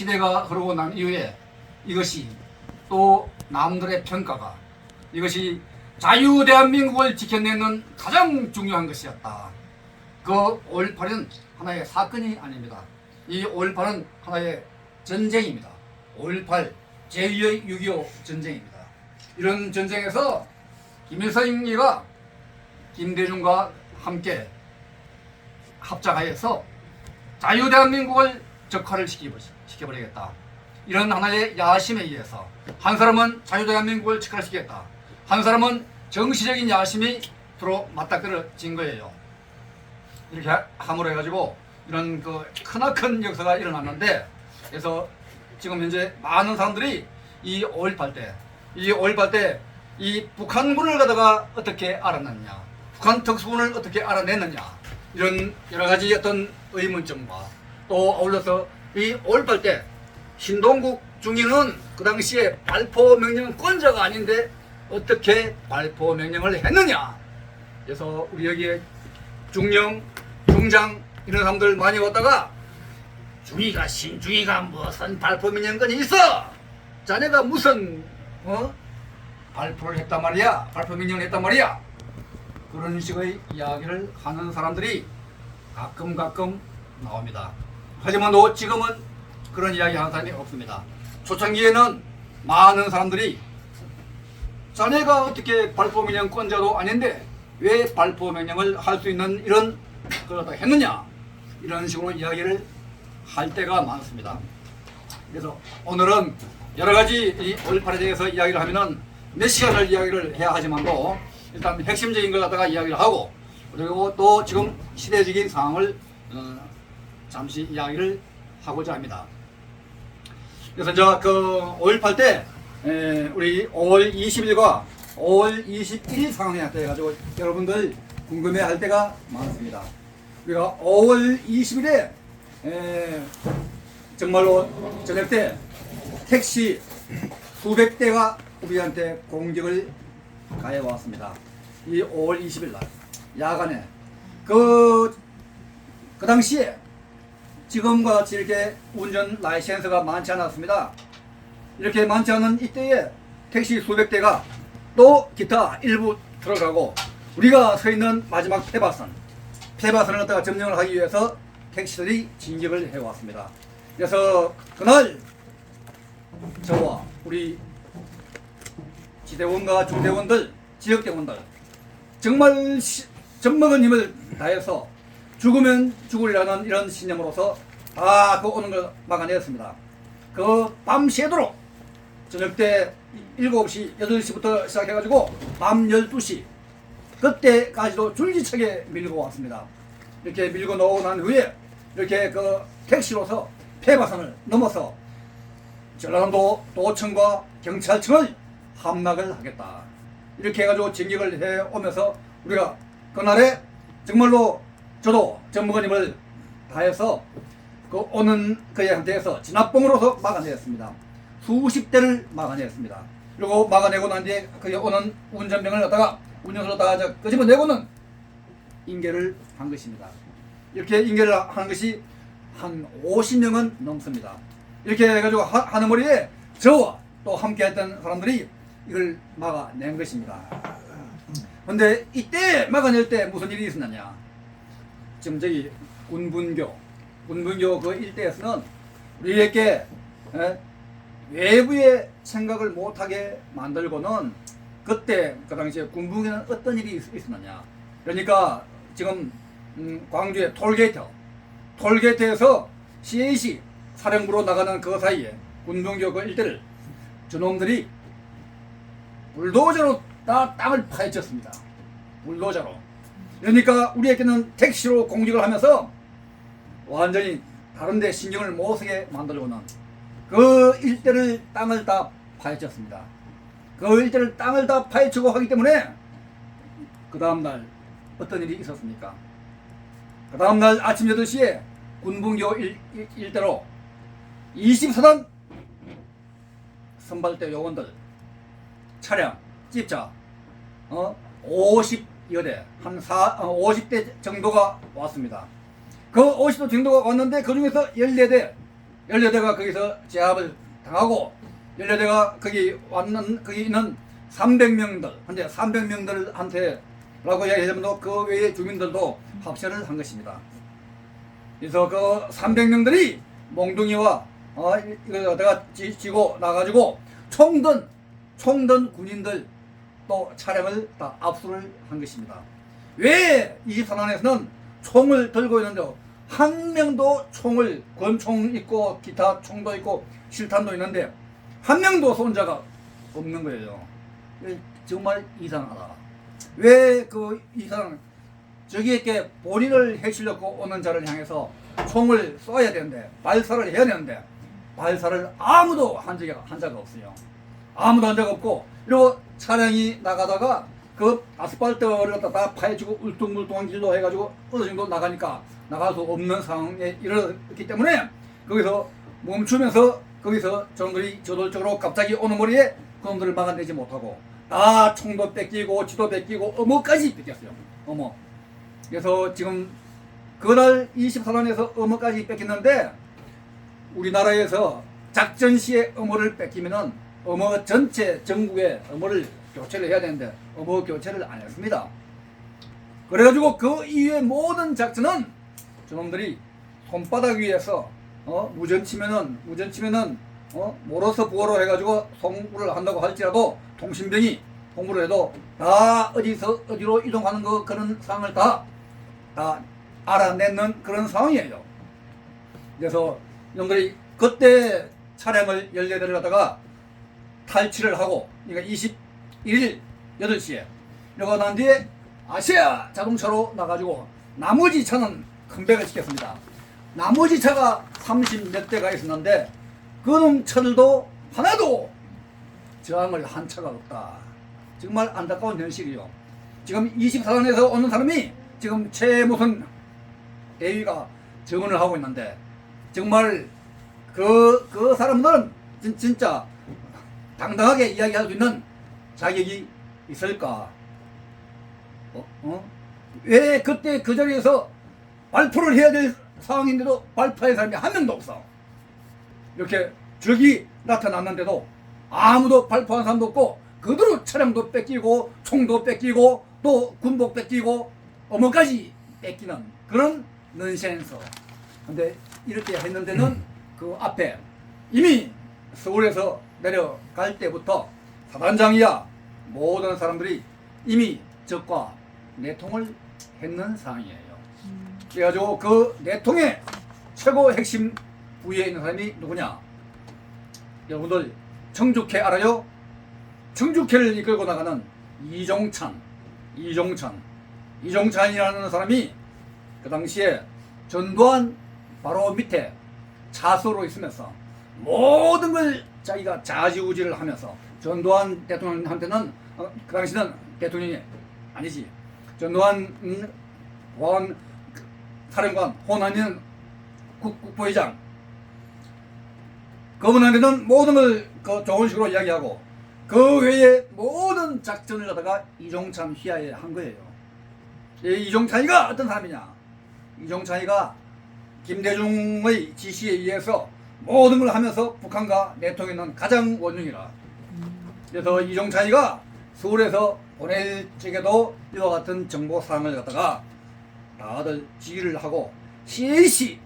시대가 흐르고 난 이후에 이것이 또 남들의 평가가 이것이 자유 대한민국을 지켜내는 가장 중요한 것이었다. 그 5.18은 하나의 사건이 아닙니다. 이 5.18은 하나의 전쟁입니다. 5.18 제2의 6.25 전쟁입니다. 이런 전쟁에서 김일성이가 김대중과 함께 합작하여서 자유대한민국을 적화를 시켜버리겠다. 이런 하나의 야심에 의해서 한 사람은 자유대한민국을 적화시키겠다. 한 사람은 정치적인 야심이 서로 맞닥뜨려진 거예요. 이렇게 함으로 해가지고 이런 그 크나큰 역사가 일어났는데, 그래서 지금 현재 많은 사람들이 이 5.18 때 이 북한군을 갖다가 어떻게 알아냈냐, 북한 특수군을 어떻게 알아냈느냐, 이런 여러 가지 어떤 의문점과 또 어울려서 이 5.18 때 신동국 중위는 그 당시에 발포 명령권자가 아닌데 어떻게 발포 명령을 했느냐. 그래서 우리 여기에 중령, 중장 이런 사람들 많이 왔다가 중위가 신중위가 무슨 발포 명령권이 있어? 자네가 무슨 발포를 했단 말이야? 발포 명령을 했단 말이야? 그런 식의 이야기를 하는 사람들이 가끔 나옵니다. 하지만 지금은 그런 이야기 하는 사람이 없습니다. 초창기에는 많은 사람들이 자네가 어떻게 발포 명령권자도 아닌데 왜 발포 명령을 할 수 있는 이런 그러다 했느냐, 이런 식으로 이야기를 할 때가 많습니다. 그래서 오늘은 여러 가지 이 5.18에 대해서 이야기를 하면은 몇 시간을 이야기를 해야 하지만도 일단 핵심적인 걸 갖다가 이야기를 하고, 그리고 또 지금 시대적인 상황을 잠시 이야기를 하고자 합니다. 그래서 그 5.18 때 우리 5월 20일과 5월 21일 상황에 대해가지고 여러분들 궁금해할 때가 많습니다. 우리가 5월 20일에 정말로 저녁 때 택시 수백 대가 우리한테 공격을 가해왔습니다. 이 5월 20일 날 야간에 그 당시에 지금과 같이 이렇게 운전 라이센스가 많지 않았습니다. 이렇게 많지 않은 이때에 택시 수백 대가 또 기타 일부 들어가고, 우리가 서 있는 마지막 폐바선을 갖다가 점령을 하기 위해서 택시들이 진격을 해왔습니다. 그래서 그날 저와 우리 지대원과 중대원들, 지역대원들 정말 젖먹은 힘을 다해서 죽으면 죽으리라는 이런 신념으로서 다 그 오는 걸 막아냈습니다. 그 밤 새도록 저녁 때 7시, 8시부터 시작해가지고 밤 12시 그때까지도 줄기차게 밀고 왔습니다. 이렇게 밀고 나오고 난 후에 이렇게 그 택시로서 폐바선을 넘어서 전라남도 도청과 경찰청을 함락을 하겠다, 이렇게 해가지고 진격을 해오면서 우리가 그날에 정말로 저도 전무관님을 다해서 그 오는 그애한테서 진압봉으로서 막아냈습니다. 수십 대를 막아냈습니다. 그리고 막아내고 난 뒤에 그에 오는 운전병을 갖다가 운전수로 다 끄집어내고는 인계를 한 것입니다. 이렇게 인계를 하는 것이 한 50명은 넘습니다. 이렇게 해가지고 하는 머리에 저와 또 함께 했던 사람들이 이걸 막아낸 것입니다. 근데 이때 막아낼 때 무슨 일이 있었느냐, 지금 저기 군분교 그 일대에서는 우리에게 외부의 생각을 못하게 만들고는 그때 그 당시에 군분교는 어떤 일이 있었느냐, 그러니까 지금 광주의 톨게이트에서 CAC 사령부로 나가는 그 사이에 군분교 그 일대를 저놈들이 불도저로 다 땅을 파헤쳤습니다. 불도저로. 그러니까 우리에게는 택시로 공격을 하면서 완전히 다른데 신경을 못 쓰게 만들고는 그 일대를 땅을 다 파헤쳤습니다. 그 일대를 땅을 다 파헤치고 하기 때문에 그 다음날 어떤 일이 있었습니까? 그 다음날 아침 8시에 군분교 일대로 24단 선발대 요원들 차량, 집차 50여 대, 한 50대 정도가 왔습니다. 그 50대 정도가 왔는데 그 중에서 14대 연료대가 거기서 제압을 당하고 연료대가 거기 있는 300명들, 현재 300명들한테라고 이야기하자면 그 외의 주민들도 합세를 한 것입니다. 그래서 그 300명들이 몽둥이와 이걸 갖다가 지고 나가지고 총든 군인들 또 차량을 다 압수를 한 것입니다. 왜 24난에서는 총을 들고 있는데 한 명도 총을 권총 있고 기타 총도 있고 실탄도 있는데 한 명도 쏜 자가 없는 거예요. 정말 이상하다. 왜 그 이상 저기에게 본인을 해치려고 오는 자를 향해서 총을 쏴야 되는데 발사를 해야 되는데 발사를 아무도 한 자가 없어요. 아무도 한 자가 없고 그리고 차량이 나가다가 그 아스팔트를 갖다 다 파헤치고 울퉁불퉁한 길로 해가지고 어느 정도 나가니까 나갈 수 없는 상황에 이르렀기 때문에 거기서 멈추면서 거기서 저놈들이 저돌적으로 갑자기 오는 머리에 그놈들을 막아내지 못하고 다 총도 뺏기고 지도 뺏기고 어머까지 뺏겼어요. 어머. 그래서 지금 그날 24난에서 어머까지 뺏겼는데 우리나라에서 작전 시에 어머를 뺏기면은 어머 전체 전국에 어머를 교체를 해야 되는데 어머 교체를 안 했습니다. 그래가지고 그 이후의 모든 작전은 저놈들이 손바닥 위에서 무전 치면은 몰아서 부어로 해가지고 송부를 한다고 할지라도 통신병이 공부를 해도 다 어디서 어디로 이동하는 그런 상황을 다 알아내는 그런 상황이에요. 그래서 이놈들이 그때 차량을 14대를 갖다가 탈취를 하고 그러니까 21일 8시에 그러고 난 뒤에 아시아 자동차로 나가지고 나머지 차는 컴백을 시켰습니다. 나머지 차가 30몇 대가 있었는데 그놈 차들도 하나도 저항을 한 차가 없다. 정말 안타까운 현실이요. 지금 24난에서 오는 사람이 지금 최무선 대위가 증언을 하고 있는데 정말 그 사람들은 진짜 당당하게 이야기할 수 있는 자격이 있을까? 왜 그때 그 자리에서 발표를 해야 될 상황인데도 발표할 사람이 한 명도 없어. 이렇게 적이 나타났는데도 아무도 발표한 사람도 없고 그대로 차량도 뺏기고 총도 뺏기고 또 군복 뺏기고 어머까지 뺏기는 그런 넌센스. 근데 이렇게 했는데는 그 앞에 이미 서울에서 내려갈 때부터 사단장이야 모든 사람들이 이미 적과 내통을 했는 상황이에요. 그래가지고 그 내통의 최고 핵심 부위에 있는 사람이 누구냐? 여러분들 청주캐 알아요? 청주캐를 이끌고 나가는 이종찬이라는 사람이 그 당시에 전두환 바로 밑에 차수로 있으면서 모든 걸 자기가 좌지우지를 하면서 전두환 대통령한테는 그 당시는 대통령이 아니지. 전두환 보안 사령관 호난인 국부회장 그분한테는 모든 걸 그 좋은 식으로 이야기하고 그 외에 모든 작전을 갖다가 이종찬 휘하에 한 거예요. 이 이종찬이가 어떤 사람이냐? 이종찬이가 김대중의 지시에 의해서 모든 걸 하면서 북한과 내통했는 가장 원흉이라. 그래서 이종찬이가 서울에서 보낼 적에도 이와 같은 정보사항을 갖다가 다들 지휘를 하고 CAC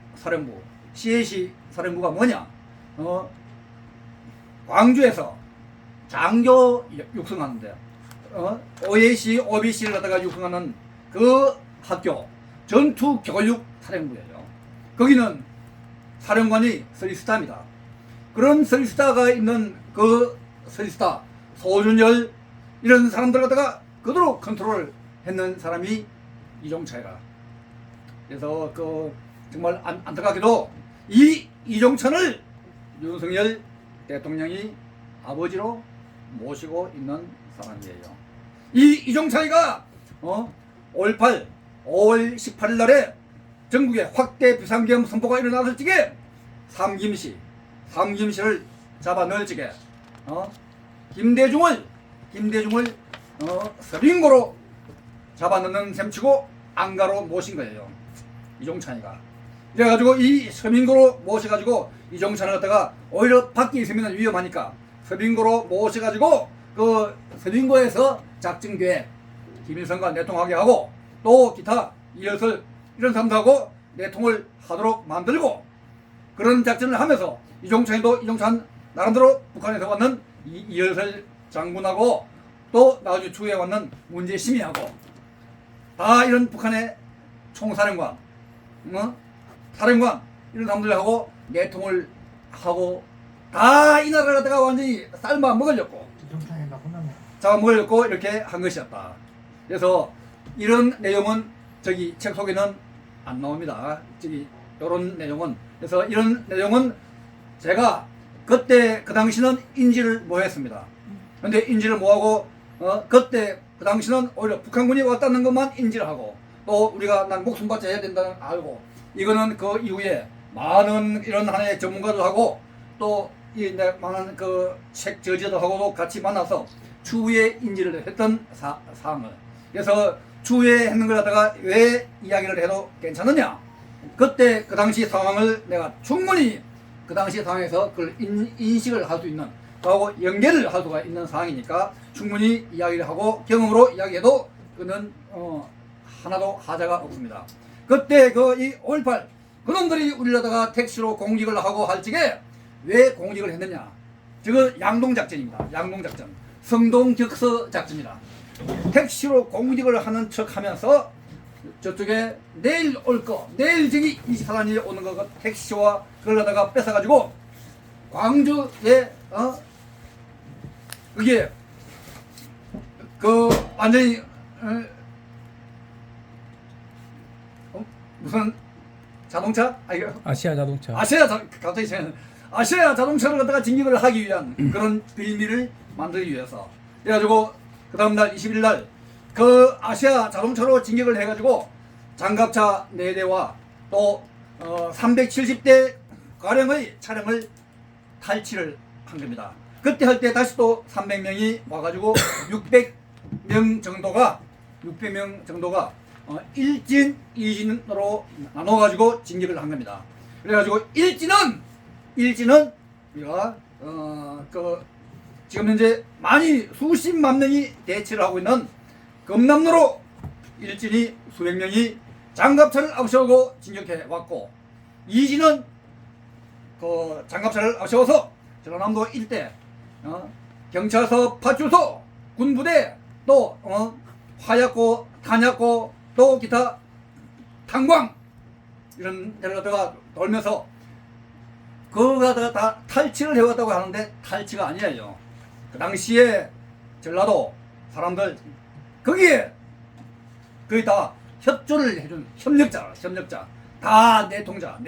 사령부가 뭐냐? 광주에서 장교 육성하는데 OAC, OBC를 갖다가 육성하는 그 학교 전투교육사령부예요. 거기는 사령관이 서리스타입니다. 그런 서리스타가 있는 그 서리스타 소준열 이런 사람들 갖다가 그대로 컨트롤을 했는 사람이 이종찬이라. 그래서 그 정말 안타깝게도 이 이종찬을 윤석열 대통령이 아버지로 모시고 있는 사람이에요. 이 이종찬이가 5월 18일 날에 전국에 확대 비상계엄 선포가 일어났을 적에 삼김시를 잡아 넣을 적에 김대중을 서빙고로 잡아 넣는 셈치고 안가로 모신 거예요. 이종찬이가. 그래가지고 이 서민고로 모셔가지고 이종찬을 갖다가 오히려 밖에 있으면 위험하니까 서민고로 모셔가지고 그 서민고에서 작전 계획 김일성과 내통하게 하고 또 기타 이열설 이런 사람들하고 내통을 하도록 만들고 그런 작전을 하면서 이종찬 나름대로 북한에서 왔는 이열설 장군하고 또 나중에 추후에 왔는 문제심이하고 다 이런 북한의 총사령관 사령관 이런 사람들하고 내통을 하고 다 이 나라를 갖다가 완전히 삶아 먹으려고 잡아먹으려고 이렇게 한 것이었다. 그래서 이런 내용은 저기 책 속에는 안 나옵니다. 저기 이런 내용은 그래서 이런 내용은 제가 그때 그 당시는 인지를 못했습니다. 근데 인지를 못하고 그때 그 당시는 오히려 북한군이 왔다는 것만 인지를 하고 또 우리가 난 목숨 바쳐 해야 된다는 알고 이거는 그 이후에 많은 이런 하나의 전문가들하고 또 이 많은 그 책 저자들하고도 같이 만나서 추후에 인지를 했던 사항을 그래서 추후에 했는 걸 갖다가 왜 이야기를 해도 괜찮느냐 그때 그 당시 상황을 내가 충분히 그 당시 상황에서 그걸 인식을 할 수 있는 하고 연계를 할 수가 있는 상황이니까 충분히 이야기를 하고 경험으로 이야기해도 그는 하나도 하자가 없습니다. 그때 그 이 5.18 그놈들이 우리라다가 택시로 공직을 하고 할 적에 왜 공직을 했느냐 지금 양동작전입니다. 양동작전 성동격서 작전이라 택시로 공직을 하는 척 하면서 저쪽에 내일 올 거 내일 저기 24단이 오는 거 택시와 그걸 갖다가 뺏어가지고 광주에 그게 그 완전히 무슨 자동차? 아시아 자동차. 갑자기 아시아 자동차를 갖다가 진격을 하기 위한 그런 빌미를 만들기 위해서 그래가지고 그 다음날 20일 날 그 아시아 자동차로 진격을 해가지고 장갑차 4대와 또 370대 가량의 차량을 탈취를 한 겁니다. 그때 할 때 다시 또 300명이 와가지고 600명 정도가 1진, 2진으로 나눠가지고 진격을 한 겁니다. 그래가지고 1진은 우리가 지금 현재 많이 수십만 명이 대치를 하고 있는 금남로로 1진이 수백 명이 장갑차를 앞세우고 진격해 왔고 2진은 그 장갑차를 앞세워서 전라남도 일대 경찰서, 파출소, 군부대 또 화약고, 탄약고 또 기타 탄광 이런 데를 갖다가 돌면서 그거 갖다가 다 탈취를 해왔다고 하는데 탈취가 아니에요. 그 당시에 전라도 사람들 거기에 거의 다 협조를 해준 협력자 다 내통자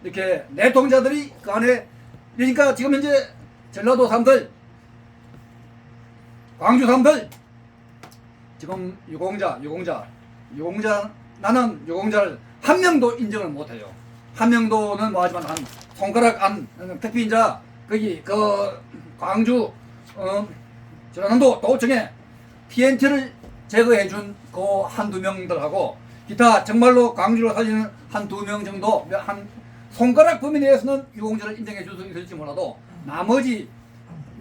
이렇게 내통자들이 그 안에 그러니까 지금 현재 전라도 사람들 광주 사람들 지금 유공자 나는 유공자를 한 명도 인정을 못해요. 한 명도는 뭐하지만 한 손가락 안 택배인자 거기 그 광주 전라남도 도청에 TNT를 제거해준 그 한두 명들하고 기타 정말로 광주로 살리는 한두 명 정도 한 손가락 범위 내에서는 유공자를 인정해 줄 수 있을지 몰라도 나머지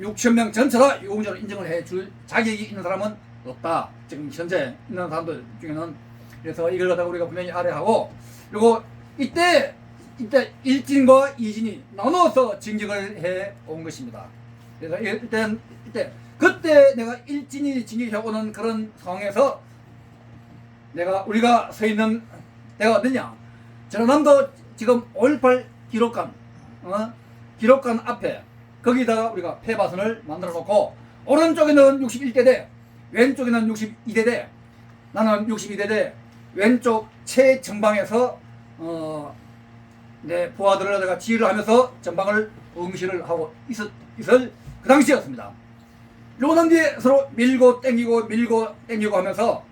6,000명 전체가 유공자를 인정을 해줄 자격이 있는 사람은 없다. 지금 현재 있는 사람들 중에는 그래서 이걸 갖다가 우리가 분명히 알아야하고 그리고 이때 1진과 2진이 나눠서 진격을 해 온 것입니다. 그래서 그때 내가 1진이 진격해 오는 그런 상황에서 우리가 서 있는 데가 어디냐? 전라남도 지금 5.18 기록관 앞에 거기다가 우리가 폐바선을 만들어 놓고 오른쪽에는 61대대 왼쪽에는 62대대 나는 62대대 왼쪽 최전방에서 내 부하들을 내가 지휘를 하면서 전방을 응시를 하고 있을 그 당시였습니다. 그러고 난 뒤에 서로 밀고 땡기고 하면서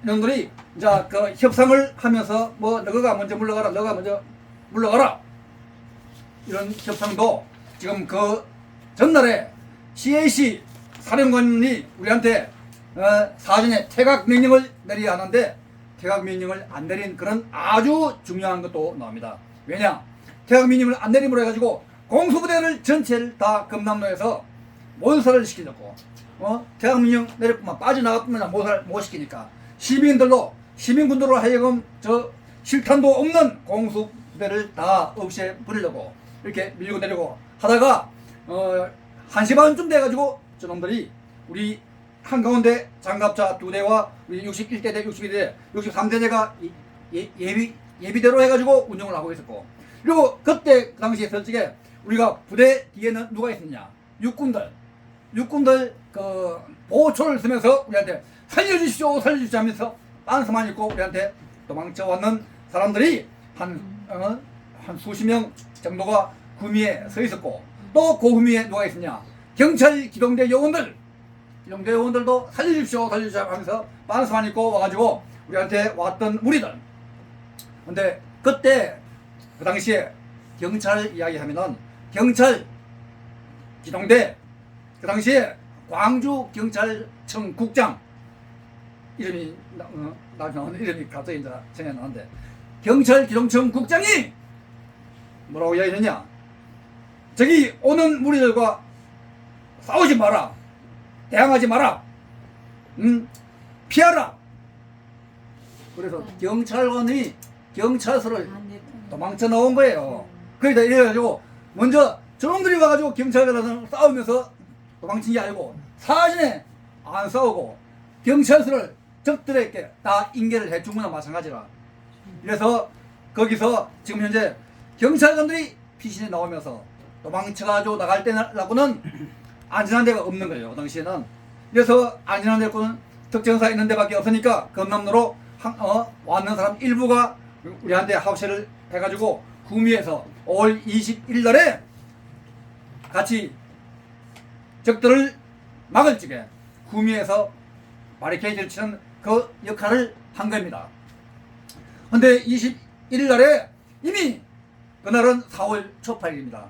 이놈들이 이제 그 협상을 하면서 뭐 너가 먼저 물러가라 너가 먼저 물러가라 이런 협상도 지금 그 전날에 CAC 사령관이 우리한테 사전에 퇴각 명령을 내려야 하는데 퇴각명령을 안 내린 그런 아주 중요한 것도 나옵니다. 왜냐? 퇴각명령을 안 내림으로 해가지고 공수부대를 전체를 다 금남로에서 몰살을 시키려고 퇴각명령 내릴 뿐만 빠져나갔뿐만 몰살 못 시키니까 시민군들로 하여금 저 실탄도 없는 공수부대를 다 없애버리려고 이렇게 밀고 내리고 하다가 1시 반쯤 돼가지고 저놈들이 우리 한가운데 장갑차 2대와 우리 61대대, 62대, 63대대가 예비대로 해가지고 운영을 하고 있었고, 그리고 그때 그 당시에 솔직히 우리가 부대 뒤에는 누가 있었냐? 육군들 그 보초를 쓰면서 우리한테 살려주십시오 하면서 빤스만 입고 우리한테 도망쳐왔는 사람들이 한 수십 명 정도가 구미에 서 있었고, 또 그 구미에 누가 있었냐? 경찰 기동대 요원들도 살려주십시오 하면서 빤스만 입고 와가지고 우리한테 왔던 무리들. 근데 그때 그 당시에 경찰 이야기하면은 경찰 기동대 그 당시에 광주 경찰청 국장 이름이 나오는 이름이 갑자기 이제 생각이 나는데, 경찰 기동청 국장이 뭐라고 이야기했냐? 저기 오는 무리들과 싸우지 마라, 대항하지 마라, 피하라. 그래서 경찰관이 경찰서를 도망쳐 나온 거예요. 그러다 이래가지고 먼저 저놈들이 와가지고 경찰관이랑 싸우면서 도망친 게 아니고 사전에 안 싸우고 경찰서를 적들에게 다 인계를 해준 거나 마찬가지라. 그래서 거기서 지금 현재 경찰관들이 피신에 나오면서 도망쳐가지고 나갈 때라고는 안전한 데가 없는 거예요, 당시에는. 그래서 안전한 데는 특정사 있는 데밖에 없으니까 금남로로 왔는 사람 일부가 우리한테 하우스를 해가지고 구미에서 5월 21일 날에 같이 적들을 막을 적에 구미에서 바리케이드를 치는 그 역할을 한 겁니다. 근데 21일 날에 이미 그날은 4월 초팔일입니다.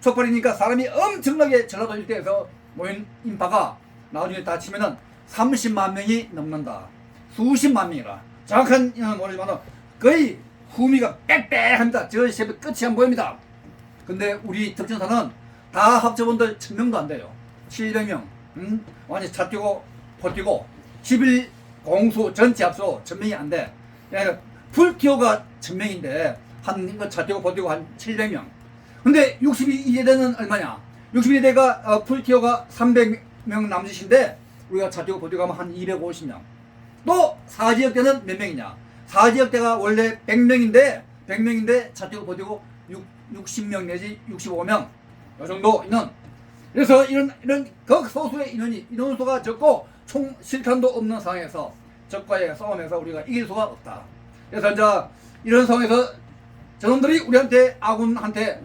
초팔이니까 사람이 엄청나게 전라도 일대에서 모인 인파가 나중에 다 치면은 30만 명이 넘는다. 수십만 명이라. 정확한 인원은 모르지만 거의 후미가 빽빽합니다. 저 새벽 끝이 안 보입니다. 근데 우리 특전사는 다 합쳐본들 1000명도 안 돼요. 700명. 완전 차 뛰고 버티고 11 공수 전체 합소 1000명이 안 돼. 풀티오가 1000명인데 한 이거 차 뛰고 버티고 한 700명. 근데 62대는 얼마냐? 62대가 풀티오가 300명 남짓인데 우리가 차 뛰고 버티고 하면 한 250명. 또 4지역대는 몇 명이냐? 4지역대가 원래 100명인데 차 뛰고 버티고 60명 내지 65명 이 정도 인원. 그래서 이런 극소수의 인원수가 적고 총 실탄도 없는 상황에서 적과의 싸움에서 우리가 이길 수가 없다. 그래서 이제 이런 상황에서 저놈들이 우리한테 아군한테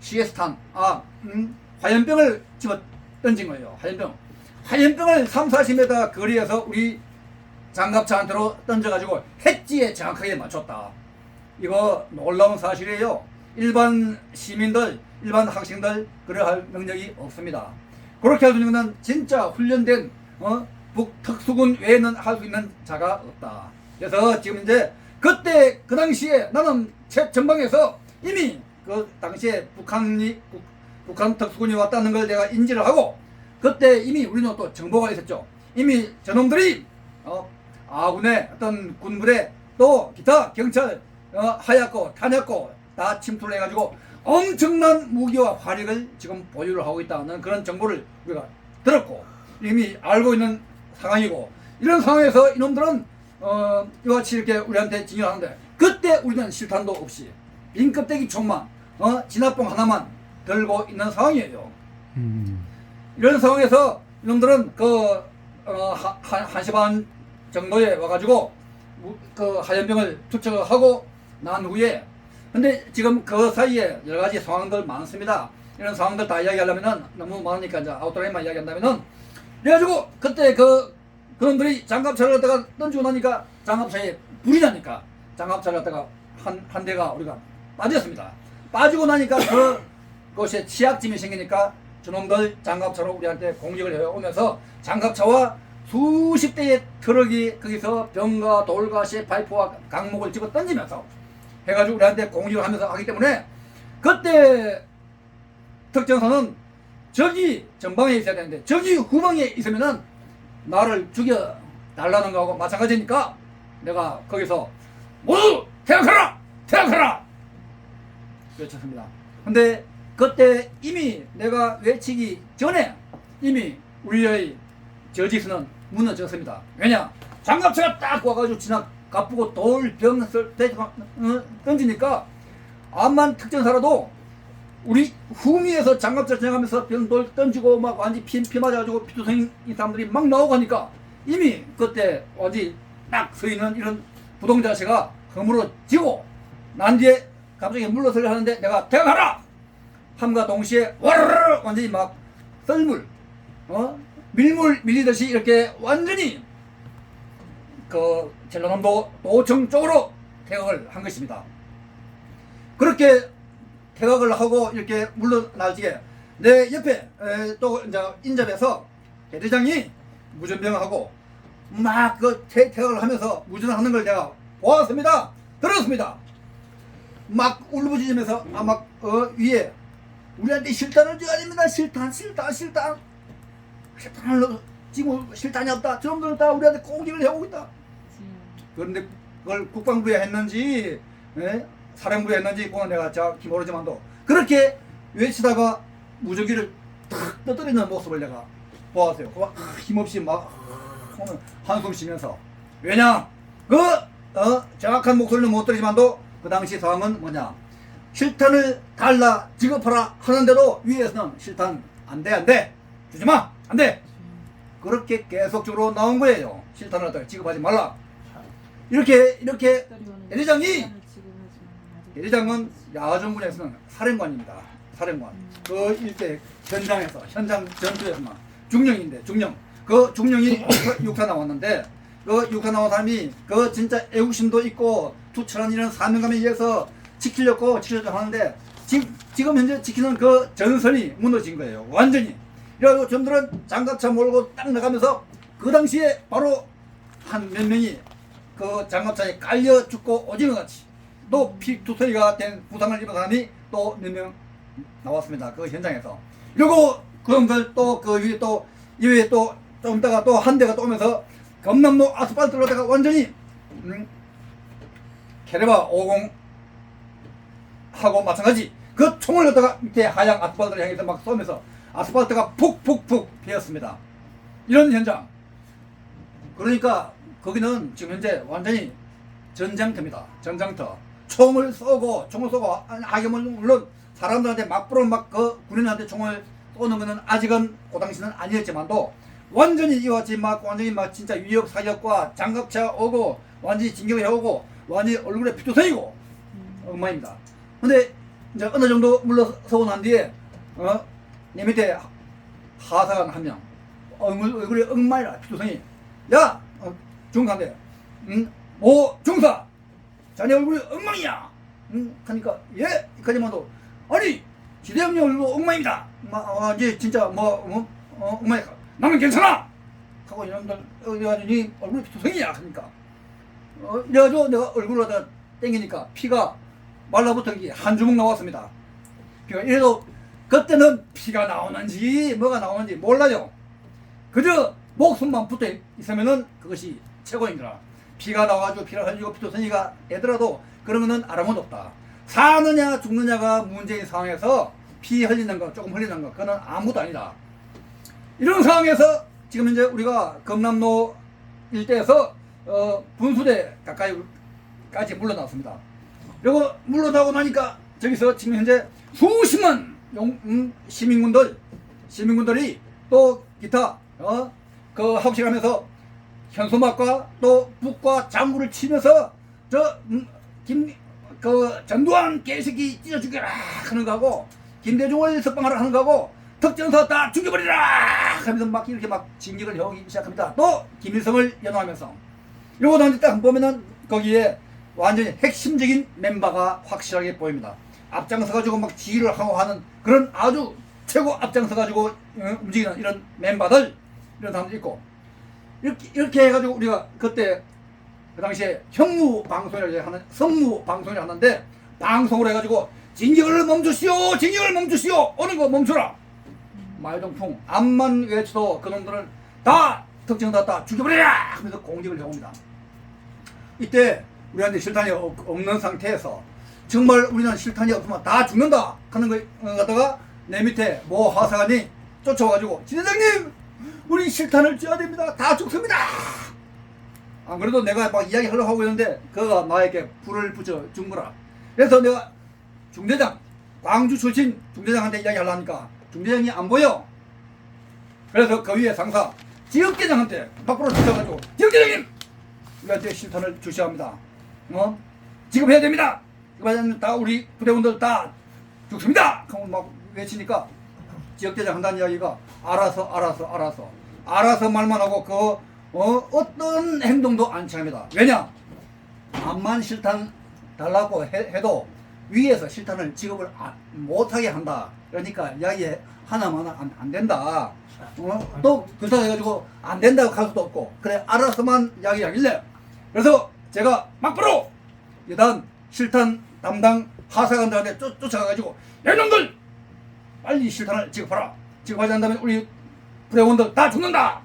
CS탄 화염병을 집어 던진 거예요. 화염병을 3-40m 거리에서 우리 장갑차한테로 던져가지고 해지에 정확하게 맞췄다. 이거 놀라운 사실이에요. 일반 시민들, 일반 학생들 그래 할 능력이 없습니다. 그렇게 할 수 있는 건 진짜 훈련된 북특수군 외에는 할 수 있는 자가 없다. 그래서 지금 이제 그때 그 당시에 나는 전방에서 이미 그 당시에 북한 특수군이 왔다는 걸 내가 인지를 하고, 그때 이미 우리는 또 정보가 있었죠. 이미 저놈들이 아군의 어떤 군부대 또 기타 경찰 하얗고 탄약고 다 침투를 해가지고 엄청난 무기와 화력을 지금 보유를 하고 있다는 그런 정보를 우리가 들었고 이미 알고 있는 상황이고, 이런 상황에서 이놈들은 이와 같이 이렇게 우리한테 진열하는데 그때 우리는 실탄도 없이 빈 껍데기 총만 진압봉 하나만 들고 있는 상황이에요. 이런 상황에서 이놈들은 그 1시 반 정도에 와가지고 그 하얀병을 투척하고 난 후에, 근데 지금 그 사이에 여러 가지 상황들 많습니다. 이런 상황들 다 이야기하려면은 너무 많으니까 이제 아웃라인만 이야기한다면은, 그래가지고 그때 그놈들이 장갑차를 갖다가 던지고 나니까 장갑차에 불이 나니까 장갑차를 갖다가 한 대가 우리가 빠졌습니다. 빠지고 나니까 그것에 치약짐이 생기니까 저놈들 장갑차로 우리한테 공격을 해오면서 장갑차와 수십 대의 트럭이 거기서 병과 돌과 쇠 파이프와 강목을 집어 던지면서 해가지고 우리한테 공격을 하면서 하기 때문에 그때 특전사는 적이 전방에 있어야 되는데 적이 후방에 있으면은 나를 죽여 달라는 거하고 마찬가지니까 내가 거기서 모두 퇴각하라! 퇴각하라! 외쳤습니다. 근데 그때 이미 내가 외치기 전에 이미 우리의 저지선은 무너졌습니다. 왜냐? 장갑차가 딱 와가지고 지나 가쁘고 돌병 던지니까 암만 특전사라도 우리 후미에서 장갑차 지나가면서 병돌 던지고 막 완전 피 맞아가지고 피투성인 사람들이 막 나오고 하니까 이미 그때 완전히 딱 서 있는 이런 부동자체가 허물어지고 난 뒤에 갑자기 물러서려 하는데 내가 대각하라! 함과 동시에 와르르 완전히 막 썰물 밀물 밀리듯이 이렇게 완전히 그 전라남도 도청 쪽으로 퇴각을 한 것입니다. 그렇게 퇴각을 하고 이렇게 물러나지게 내 옆에 또 이제 인접해서 대대장이 무전병하고 막 그 퇴각을 하면서 무전하는 걸 내가 보았습니다. 들었습니다. 막 울부짖으면서 막 위에 우리한테 실탄을 줘야 됩니다. 실탄을 지금 실탄이 없다. 저놈들은 다 우리한테 공격을 해오고 있다. 그런데 그걸 국방부에 했는지 사령부에 했는지 그건 내가 정확히 모르지만도 그렇게 외치다가 무전기를 탁 떠뜨리는 모습을 내가 보았어요. 힘없이 막 한숨 쉬면서 왜냐 정확한 목소리는 못 들리지만도 그 당시 상황은 뭐냐 실탄을 달라 지급하라 하는데도 위에서는 실탄 안돼 주지마 안돼 그렇게 계속적으로 나온 거예요. 실탄을 지급하지 말라 이렇게 대대장은 야전군에서는 사령관입니다. 사령관 그 일대 현장 전투에서만 중령인데 그 중령이 육사 나왔는데 그 육사 나온 사람이 그 진짜 애국심도 있고 투철한 이런 사명감에 의해서 지키려고 하는데 지금 현재 지키는 그 전선이 무너진 거예요. 완전히. 그래가지고 점들은 장갑차 몰고 딱 나가면서 그 당시에 바로 한 몇 명이 그 장갑차에 깔려 죽고 오징어같이 또 피투성이가 된 부상을 입은 사람이 또 몇 명 나왔습니다. 그 현장에서. 그리고 그 형들 또 그 위에 또 이외에 또 좀 있다가 또 한 대가 또 오면서 경남로 아스팔트로다가 완전히 캐레바 50 하고 마찬가지 그 총을 갖다가 밑에 하양 아스팔트를 향해서 막 쏘면서 아스팔트가 푹푹푹 피었습니다. 이런 현장. 그러니까 거기는 지금 현재 완전히 전장터입니다. 전장터. 총을 쏘고 하기면 물론 사람들한테 막부로 막 그 군인한테 총을 쏘는 거는 아직은 그 당시는 아니었지만도 완전히 이와 같이 막 완전히 막 진짜 위협 사격과 장갑차 오고 완전히 진격을 해오고 완전히 얼굴에 피도 새이고 엉망입니다. 근데 이제 어느 정도 물러서고 난 뒤에 내 밑에 하사관 한 명 얼굴에 엉망이라 피도성이 야 중사인데 오 중사 자네 얼굴이 엉망이야 하니까 예 이까지만도 아니 지대형님 얼굴 엉망입니다 이제 진짜 엉망이야 나는 괜찮아 하고 이놈들 네 얼굴이 피도성이야 하니까 이래가지고 내가 얼굴에다 땡기니까 피가 말라붙은 게 한 주먹 나왔습니다. 이래도 그때는 피가 나오는지 뭐가 나오는지 몰라요. 그저 목숨만 붙어 있으면은 그것이 최고입니다. 피가 나와가지고 피를 흘리고 피투성이가 되더라도 그러면은 아무것도 없다. 사느냐 죽느냐가 문제인 상황에서 피 흘리는 거 조금 흘리는 거 그거는 아무것도 아니다. 이런 상황에서 지금 현재 우리가 경남로 일대에서 분수대 가까이까지 물러났습니다. 그리고 물러나고 나니까 저기서 지금 현재 수십만 시민군들이 또 기타 그 하우식하면서 현수막과 또 북과 장구를 치면서 그 전두환 개새끼 찢어 죽여라 하는 거하고 김대중을 석방하라 하는 거하고 특전사 다 죽여버리라 하면서 막 이렇게 막 진격을 해오기 시작합니다. 또 김일성을 연호하면서 이러고 나니 딱 보면은 거기에 완전히 핵심적인 멤버가 확실하게 보입니다. 앞장서가지고 막 지휘를 하고 하는 그런 아주 최고 앞장서가지고 움직이는 이런 멤버들 이런 사람들 있고 이렇게 해가지고 우리가 그때 그 당시에 형무 방송이라고 하는 성무 방송을 하는데 방송을 해가지고 진격을 멈추시오, 진격을 멈추시오, 오는 거 멈추라. 말동풍 암만 외쳐도 그놈들은 다 특정받았다 죽여버려라 하면서 공격을 해옵니다. 이때 우리한테 실탄이 없는 상태에서 정말 우리는 실탄이 없으면 다 죽는다 하는 거 갖다가 내 밑에 모 하사관이 쫓아와가지고 지대장님 우리 실탄을 쥐어야 됩니다. 다 죽습니다. 안 그래도 내가 막 이야기 하려고 하고 있는데 그가 나에게 불을 붙여 준 거라. 그래서 내가 중대장 광주 출신 중대장한테 이야기 하려니까 중대장이 안 보여. 그래서 그 위에 상사 지역대장한테 밖으로 붙여가지고 지역대장님 우리한테 실탄을 주셔야 합니다. 지급해야 됩니다. 지급하지 다 우리 부대원들 다 죽습니다. 하고 막 외치니까 지역대장 한다는 이야기가 알아서 말만 하고 어떤 행동도 안 취합니다. 왜냐? 암만 실탄 달라고 해도 위에서 실탄을 지급을 못하게 한다. 그러니까 이야기 하나만 안 된다. 또 그렇다고 해가지고 안 된다고 할 수도 없고 그래 알아서만 이야기하길래 그래서 제가 막바로 여단 실탄 담당 하사관들한테 쫓아가가지고 야 이놈들 빨리 실탄을 지급하라. 지급하지 않는다면 우리 부대원들 다 죽는다.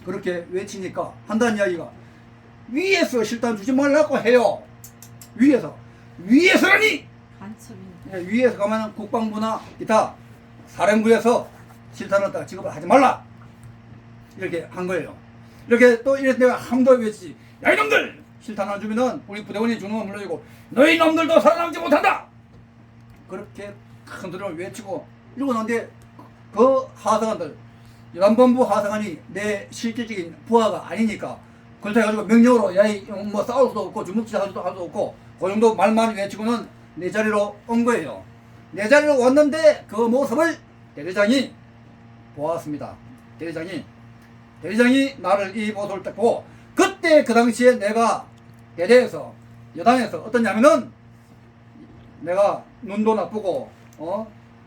그렇게 외치니까 한다는 이야기가 위에서 실탄 주지 말라고 해요. 위에서라니 위에서 가면 국방부나 기타 사령부에서 실탄을 다 지급을 하지 말라 이렇게 한 거예요. 이렇게 또 이래서 내가 함도 외치지 야 이놈들 실탄 안 주면은 우리 부대원이 주는 건 물론이고 너희 놈들도 살아남지 못한다. 그렇게 큰 소리를 외치고 이러고 난데 그 하사관들 여단본부 하사관이 내 실질적인 부하가 아니니까 그렇다 해가지고 명령으로 야이 뭐 싸울 수도 없고 주먹질 할 수도 없고 그 정도 말만 외치고는 내 자리로 온 거예요. 내 자리로 왔는데 그 모습을 대대장이 보았습니다. 대대장이 나를 이 모습을 딱 보고 그때 그 당시에 내가 대대에서 여단에서 어떠냐면은 내가 눈도 나쁘고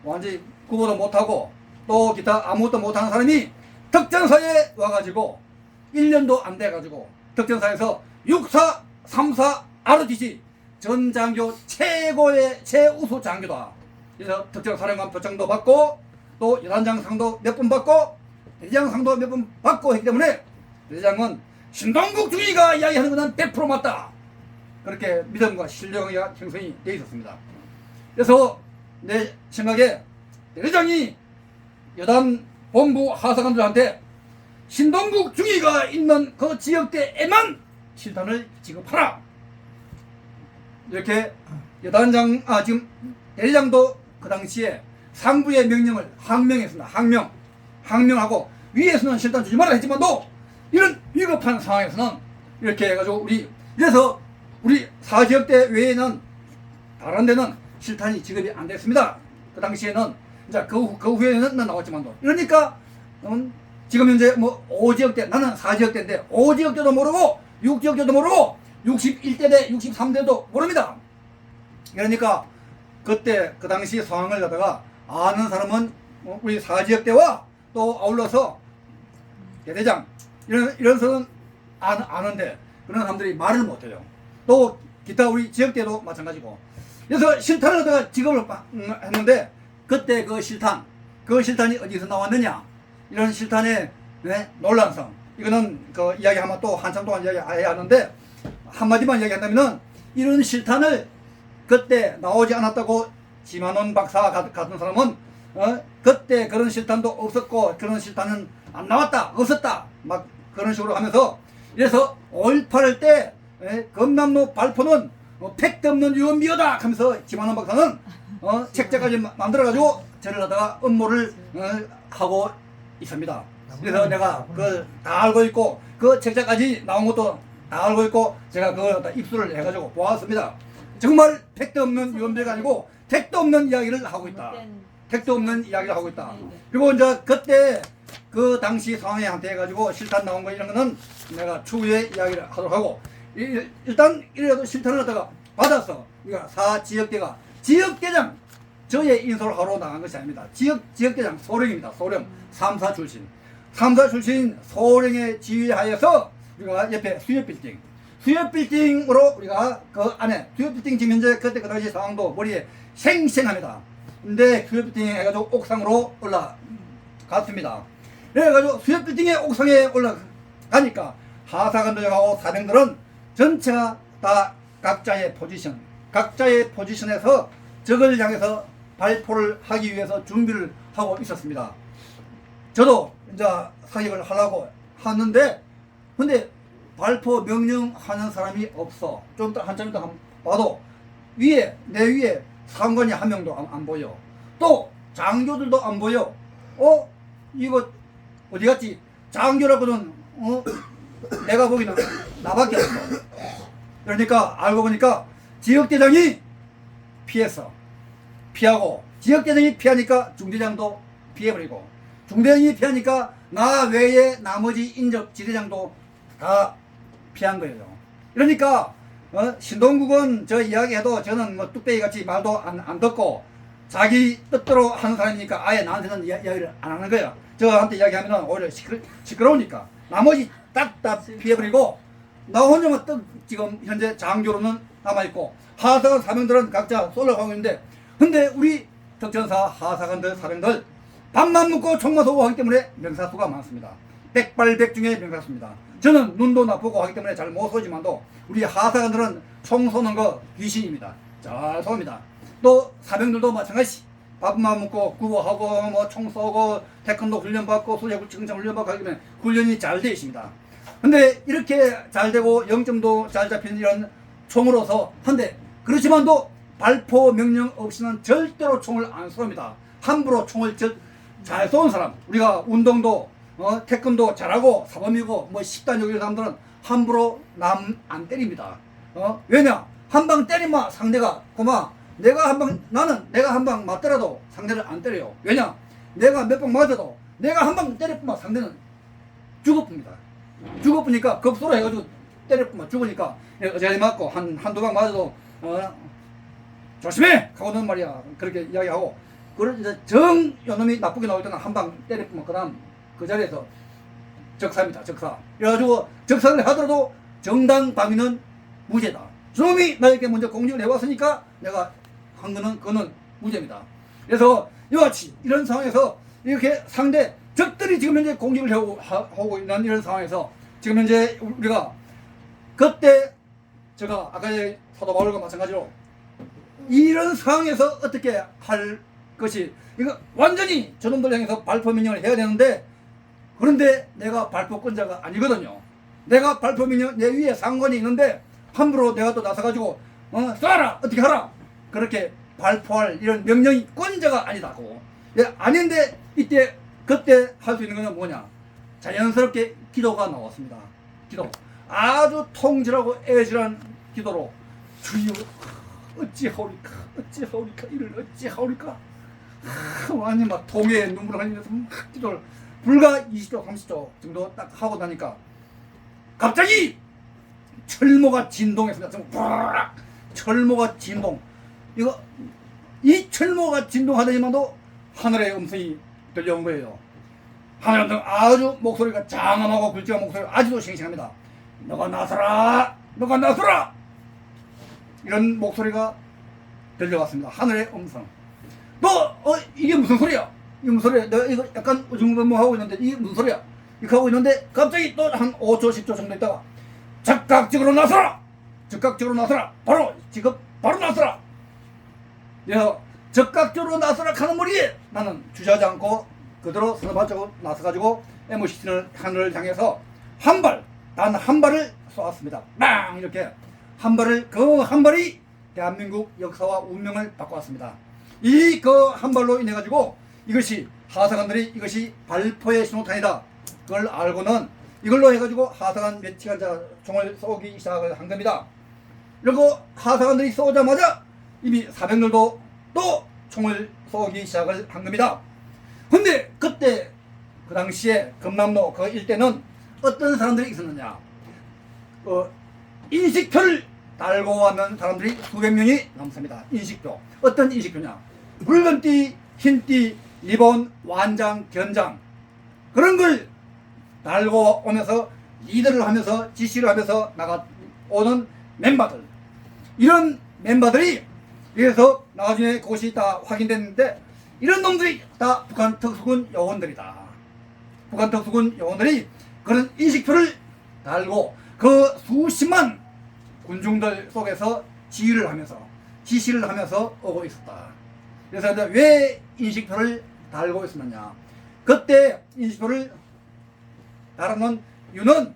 완전히 구보도 못하고 또 기타 아무것도 못하는 사람이 특전사에 와가지고 1년도 안 돼가지고 특전사에서 육사 3사 ROTC 전장교 최고의 최우수 장교다. 그래서 특전사령관 표창도 받고 또 여단장상도 몇 번 받고 대장상도 몇 번 받고 했기 때문에 대장은 신동국 중위가 이야기하는 것은 100% 맞다. 그렇게 믿음과 신뢰가 형성이 되어 있었습니다. 그래서 내 생각에 대장이 여단 본부 하사관들한테 신동국 중위가 있는 그 지역대에만 실탄을 지급하라. 이렇게 여단장 지금 대장도 그 당시에 상부의 명령을 항명했습니다. 항명하고 위에서는 실탄 주지 말라 했지만도 이런 위급한 상황에서는 이렇게 해가지고 그래서 우리 사지역대 외에는 다른 데는 실탄이 지급이 안 됐습니다. 그 당시에는 이제 그 후에는 나왔지만도 이러니까 지금 현재 뭐 5지역대 나는 4지역대인데 5지역대도 모르고 6지역대도 모르고 61대대 63대도 모릅니다. 그러니까 그때 그 당시 상황을 갖다가 아는 사람은 우리 4지역대와 또 아울러서 대대장 이런 사람은 아는데 그런 사람들이 말을 못해요. 또 기타 우리 지역대도 마찬가지고. 그래서 실탄을 갖다가 지급을 했는데 그때 그 실탄이 어디서 나왔느냐 이런 실탄의 논란성 이거는 그 이야기하면 또 한참 동안 이야기해야 하는데 한마디만 이야기한다면은 이런 실탄을 그때 나오지 않았다고 지만원 박사 같은 사람은 그때 그런 실탄도 없었고 그런 실탄은 안 나왔다 없었다 막 그런 식으로 하면서 이래서 5.18 때 검남로 발포는 팩트 없는 유언비어다 하면서 지만원 박사는 책자까지 만들어가지고 저를 하다가 음모를 하고 있습니다. 그래서 내가 그걸 다 알고 있고 그 책자까지 나온 것도 다 알고 있고 제가 그걸 다 입수를 해가지고 보았습니다. 정말 팩트 없는 유언비어가 아니고 팩트 없는 이야기를 하고 있다. 그리고 이제 그때 그 당시 상황에 한테 해가지고 실탄 나온 거 이런 거는 내가 추후에 이야기를 하도록 하고 일단 이래도 실탄을 갖다가 받아서 우리가 4지역대가 지역대장 저의 인솔 하러 나간 것이 아닙니다. 지역대장 소령입니다. 소령 3사 출신 3사 출신 소령의 지휘하에서 우리가 옆에 수협빌딩으로 우리가 그 안에 수협빌딩 지금 현재 그때 그 당시 상황도 머리에 생생합니다. 근데 수협빌딩 해가지고 옥상으로 올라갔습니다. 그래가지고 수협빌딩의 옥상에 올라가니까 하사관들하고 사병들은 전체가 다 각자의 포지션에서 적을 향해서 발포를 하기 위해서 준비를 하고 있었습니다. 저도 이제 사격을 하려고 하는데 근데 발포 명령하는 사람이 없어. 좀 한참 있다 봐도 내 위에 상관이 한 명도 안 보여. 또 장교들도 안 보여. 이거 어디 갔지? 장교라고는 내가 보기는 나밖에 없어. 그러니까 알고 보니까 지역대장이 피하고 지역대장이 피하니까 중대장도 피해버리고 중대장이 피하니까 나 외에 나머지 인적 지대장도 다 피한 거예요. 그러니까 신동국은 저 이야기해도 저는 뭐 뚝배기같이 말도 안 듣고 자기 뜻대로 하는 사람이니까 아예 나한테는 이야기를 안 하는 거야. 저한테 이야기하면 오히려 시끄러우니까 나머지 딱 다 피해버리고 나 혼자만 지금 현재 장교로는 남아있고 하사관 사병들은 각자 쏠려가고 있는데 근데 우리 특전사 하사관들 사병들 밥만 먹고 총만 쏘고 하기 때문에 명사수가 많습니다. 백발백중의 명사수입니다. 저는 눈도 나쁘고 하기 때문에 잘 못 쏘지만도 우리 하사관들은 총 쏘는 거 귀신입니다. 잘 쏩니다. 또 사병들도 마찬가지 밥만 먹고 구호하고 뭐 총 쏘고 태권도 훈련 받고 소재 증장 훈련 받고 하기 때문에 훈련이 잘 되어 있습니다. 근데 이렇게 잘 되고 0점도 잘 잡힌 이런 총으로서 한데 그렇지만도 발포 명령 없이는 절대로 총을 안 쏩니다. 함부로 총을 잘 쏘는 사람 우리가 운동도 태권도 잘하고 사범이고 뭐 식단역 이런 사람들은 함부로 남 안 때립니다. 왜냐 한 방 때리면 상대가 고마 내가 한 방 맞더라도 상대를 안 때려요. 왜냐 내가 몇 방 맞아도 내가 한 방 때려뿐만 상대는 죽어보니까 급소로 해가지고 때려뿐만 죽으니까 어제까지 맞고 한두 방 맞아도 조심해! 하고는 말이야. 그렇게 이야기하고 그걸 이제 요놈이 나쁘게 나올 때는 한 방 때려뿐만 그 다음 그 자리에서 적사입니다. 적사. 그래가지고 적사를 하더라도 정당 방위는 무죄다. 저놈이 나에게 먼저 공격을 해왔으니까 내가 한 거는 그거는 무죄입니다. 그래서 이와 같이 이런 상황에서 이렇게 상대 적들이 지금 현재 공격을 하고 있는 이런 상황에서 지금 현재 우리가 그때 제가 아까 사도 바울과 마찬가지로 이런 상황에서 어떻게 할 것이 이거 완전히 저놈들 향해서 발포 명령을 해야 되는데 그런데 내가 발포권자가 아니거든요. 내가 발포 명령 내 위에 상관이 있는데 함부로 내가 또 나서가지고 쏴라 어떻게 하라 그렇게 발포할 이런 명령이 권자가 아니다고. 아닌데 그때 할 수 있는 거는 뭐냐 자연스럽게 기도가 나왔습니다. 기도 아주 통질하고 애절한 기도로 주여 어찌하오리까 이를 어찌하오리까 완전 막 동해에 눈물을 흘리면서 막 기도를 불과 20초 30초 정도 딱 하고 나니까 갑자기 철모가 진동했습니다. 철모가 진동 이 철모가 진동하더니만도 하늘의 음성이 들려온 거예요. 하늘의 음성 아주 목소리가 장엄하고 굵직한 목소리가 아직도 싱싱합니다. 너가 나서라 이런 목소리가 들려왔습니다. 하늘의 음성. 이게 무슨 소리야? 내가 이거 약간 우중충하고 있는데 이게 무슨 소리야? 이렇게 하고 있는데 갑자기 또 한 5초 10초 정도 있다가 적극적으로 나서라 바로 나서라. 그래서 적극적으로 나서라 하는 머리에 나는 주저하지 않고 그대로 선발적으로 나서가지고 M-17을 하늘을 향해서 단 한 발을 쏘았습니다. 빵 이렇게 그 한 발이 대한민국 역사와 운명을 바꿔왔습니다. 그 한 발로 인해 가지고 이것이 하사관들이 이것이 발포의 신호탄이다. 그걸 알고는 이걸로 해가지고 하사관 몇 시간자 총을 쏘기 시작을 한 겁니다. 그리고 하사관들이 쏘자마자 이미 사병들도 또 총을 쏘기 시작을 한 겁니다. 근데 그때 그 당시에 금남로 그 일대는 어떤 사람들이 있었느냐 인식표를 달고 왔는 사람들이 수백 명이 넘습니다. 인식표 어떤 인식표냐 붉은 띠, 흰 띠, 리본, 완장, 견장 그런 걸 달고 오면서 리더를 하면서 지시를 하면서 나가오는 멤버들, 이런 멤버들이 그래서 나중에 그것이 다 확인됐는데 이런 놈들이 다 북한 특수군 요원들이다. 북한 특수군 요원들이 그런 인식표를 달고 그 수십만 군중들 속에서 지휘를 하면서 지시를 하면서 오고 있었다. 그래서 이제 왜 인식표를 달고 있었느냐, 그때 인식표를 달아놓은 이유는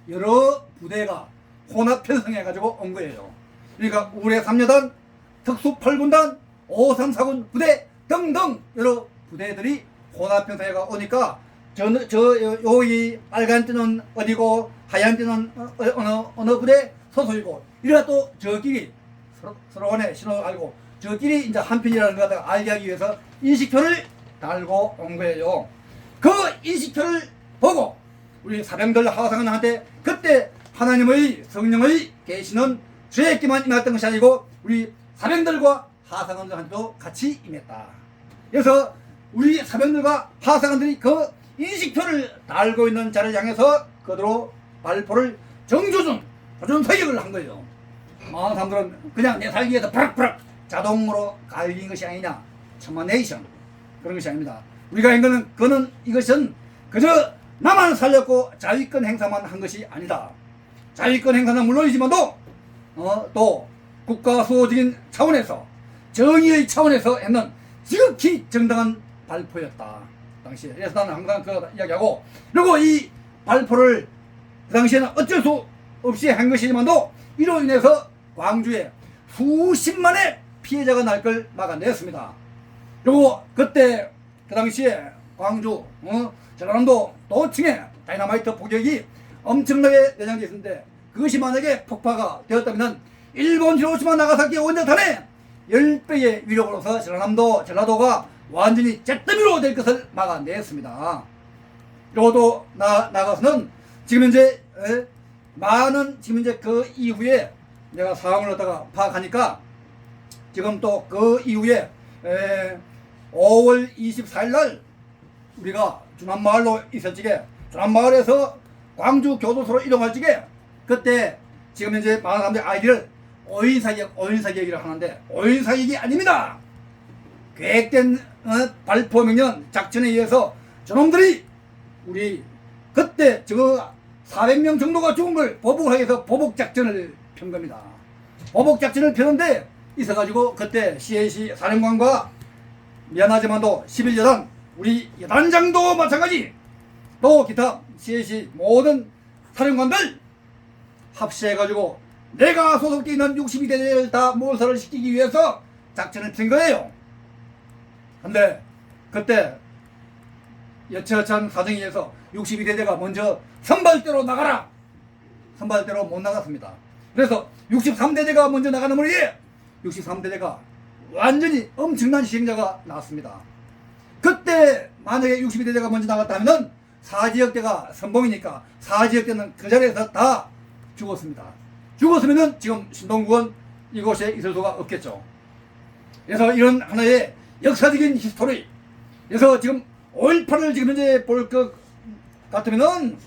여러 부대가 혼합 편성해 가지고 온 거예요. 그러니까 우레 3여단, 특수 8군단, 534군 부대 등등 여러 부대들이 혼합 편성해 가 오니까 여기 빨간 띠는 어디고 하얀 띠는 어느 부대 소속이고 이래가 또 저끼리 서로 간에 신호를 알고 저끼리 이제 한편이라는 걸 알게 하기 위해서 인식표를 달고 온 거예요. 그 인식표를 보고 우리 사병들 하사관한테 그때 하나님의 성령의 계시는 죄에게만 임했던 것이 아니고 우리 사병들과 하사관들한테도 같이 임했다. 그래서 우리 사병들과 하사관들이 그 인식표를 달고 있는 자를 향해서 그대로 발포를 정조준 사격을 한 거예요. 많은 사람들은 그냥 내 살기 위해서 브락브락 자동으로 갈긴 것이 아니냐, 천만에이션 그런 것이 아닙니다. 우리가 한 거는 이것은 그저 나만 살렸고 자위권 행사만 한 것이 아니다. 자위권 행사는 물론이지만도 또 국가 수호적인 차원에서 정의의 차원에서 했는 지극히 정당한 발표였다 당시에. 그래서 나는 항상 그 이야기하고, 그리고 이 발표를 그 당시에는 어쩔 수 없이 한 것이지만도 이로 인해서 광주에 수십만의 피해자가 날 걸 막아냈습니다. 그리고 그때 그 당시에 광주 전라남도 도층에 다이나마이트 포격이 엄청나게 내장되어 있었는데 그것이 만약에 폭파가 되었다면 일본 히로시마 나가사키 원자탄의 10배의 위력으로서 전라도가 완전히 잿더미로 될 것을 막아냈습니다. 그리고 또 나가서는 지금 현재 지금 이제 그 이후에 내가 상황을 갖다가 파악하니까 지금 또 그 이후에 5월 24일 날 우리가 중남마을로 있을 적에 중남마을에서 광주 교도소로 이동할 적에 그때 지금 현재 많은 사람들이 아이디를 오인사격이라고 하는데 오인사격이 아닙니다. 계획된 발포 명령 작전에 의해서 저놈들이 우리 그때 저 400명 정도가 죽은 걸 보복하기 위해서 보복작전을 편 겁니다. 보복작전을 펴는데 있어가지고 그때 CAC 사령관과 미안하지만도 11여단 우리 여단장도 마찬가지 또 기타 CAC 모든 사령관들 합세해가지고 내가 소속되어 있는 62대를 다 몰살을 시키기 위해서 작전을 핀 거예요. 근데 그때 여차여차한 사정에 의해서 62대대가 먼저 선발대로 나가라! 선발대로 못 나갔습니다. 그래서 63대대가 먼저 나가는 무리에 63대대가 완전히 엄청난 시행자가 나왔습니다. 그때 만약에 62대대가 먼저 나갔다면 4지역대가 선봉이니까 4지역대는 그 자리에서 다 죽었습니다. 죽었으면 지금 신동국은 이곳에 있을 수가 없겠죠. 그래서 이런 하나의 역사적인 히스토리, 그래서 지금 5.18을 지금 현재 볼 것 같으면은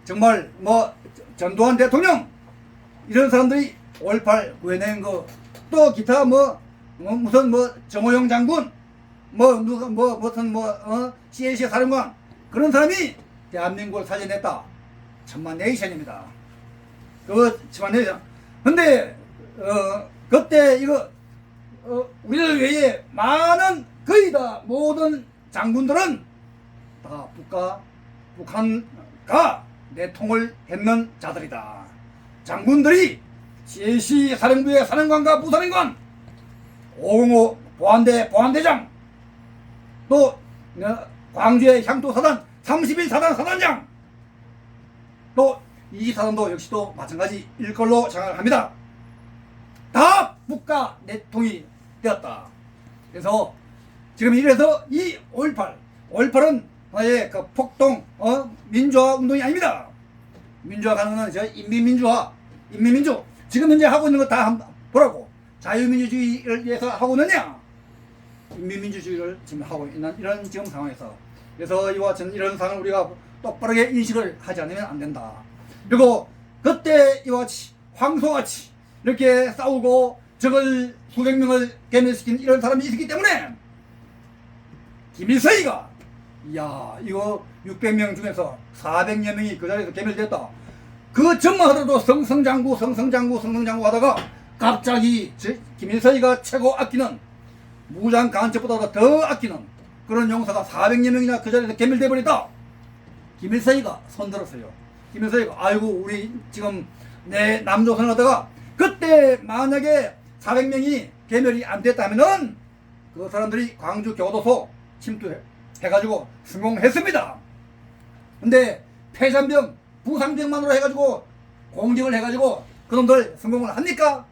정말 뭐 전두환 대통령 이런 사람들이 5.18 구해낸 거, 또 기타 무슨 정호영 장군 CAC 사령관 그런 사람이 대한민국을 살려냈다. 천만네이션입니다. 그 천만네이션. 근데 그때 이거 우리를 위해 많은 거의 다 모든 장군들은 다 북한과 내통을 했는 자들이다. 장군들이 CAC 사령부의 사령관과 부사령관, 505 보안대장, 또 광주의 향토사단 31사단 사단장, 또 2사단도 역시 또 마찬가지일 걸로 생각합니다. 다 북과 내통이 되었다. 그래서 지금 이래서 이 5.18은 아예 그 폭동 민주화 운동이 아닙니다. 민주화 가는 건 저 인민민주 지금 현재 하고 있는 거 다 한번 보라고. 자유민주주의를 위해서 하고 있느냐, 인민민주주의를 지금 하고 있는 이런 지금 상황에서 그래서 이와 같은 이런 상황을 우리가 똑바르게 인식을 하지 않으면 안 된다. 그리고 그때 이와 같이 황소같이 이렇게 싸우고 적을 수백 명을 괴멸시킨 이런 사람이 있었기 때문에 김일성이가 이야 이거 600명 중에서 400여 명이 그 자리에서 괴멸됐다. 그 전만 하더라도 성성장구 하다가 갑자기 김일성이가 최고 아끼는 무장 간첩보다 더 아끼는 그런 용사가 400여 명이나 그 자리에서 괴멸돼 버렸다. 김일성이가 손들었어요. 김일성이가 아이고 우리 지금 내 남조선을 하다가 그때 만약에 400명이 괴멸이 안 됐다면은 그 사람들이 광주 교도소 침투해가지고 성공했습니다. 근데 폐잔병, 부상병만으로 해가지고 공격을 해가지고 그놈들 성공을 합니까?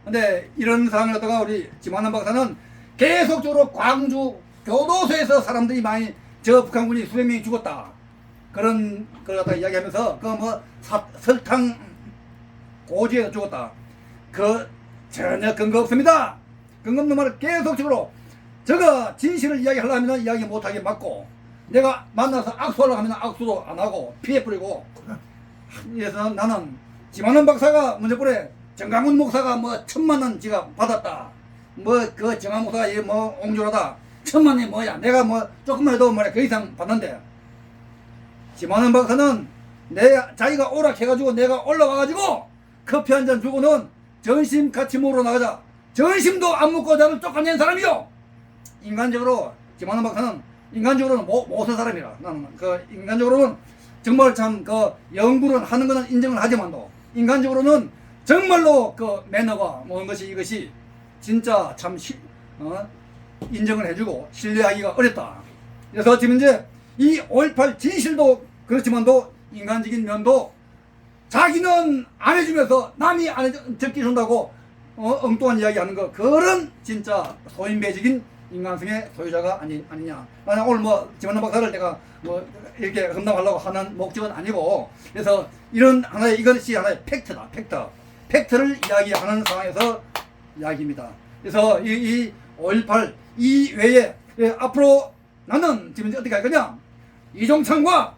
근데 이런 상황을 갖다가 우리 김한남 박사는 계속적으로 광주 교도소에서 사람들이 많이 저 북한군이 수백 명이 죽었다. 그런 걸 갖다가 이야기하면서 그 뭐 설탕 고지에서 죽었다. 그 전혀 근거 없습니다. 근거 없는 말을 계속적으로 저거 진실을 이야기하려면 이야기 못하게 막고 내가 만나서 악수하려고 하면 악수도 안 하고 피해 뿌리고 그래서 나는 김한남 박사가 문제뿌래 정강훈 목사가 뭐 1,000만 원 지가 받았다. 뭐 그 정강 목사가 이 뭐 옹졸하다. 1,000만 원이 뭐야? 내가 뭐 조금만 해도 말이야 그 이상 받는데 김한남 박사는 자기가 오락해가지고 내가 올라와가지고 커피 한 잔 주고는 전심 같이 먹으러 나가자. 전심도 안 먹고 나를 쫓아낸 사람이요. 인간적으로 김한남 박사는 인간적으로는 못한 사람이라. 나는 그 인간적으로는 정말 참 그 연구를 하는 거는 인정을 하지만도 인간적으로는 정말로 그 매너가 모든 것이 이것이 진짜 참 인정을 해주고 신뢰하기가 어렵다. 그래서 지금 이제 이 5.18 진실도 그렇지만도 인간적인 면도 자기는 안 해주면서 남이 안 해줘 적게 준다고 엉뚱한 이야기 하는 거 그런 진짜 소인배적인 인간성의 소유자가 아니냐. 나는 오늘 뭐 김한남 박사를 내가 뭐 이렇게 험담하려고 하는 목적은 아니고 그래서 이런 하나의 이것이 하나의 팩트다. 팩트를 이야기하는 상황에서 이야기입니다. 그래서 이 5.18 이외에 앞으로 나는 지금 이제 어떻게 할 거냐. 이종창과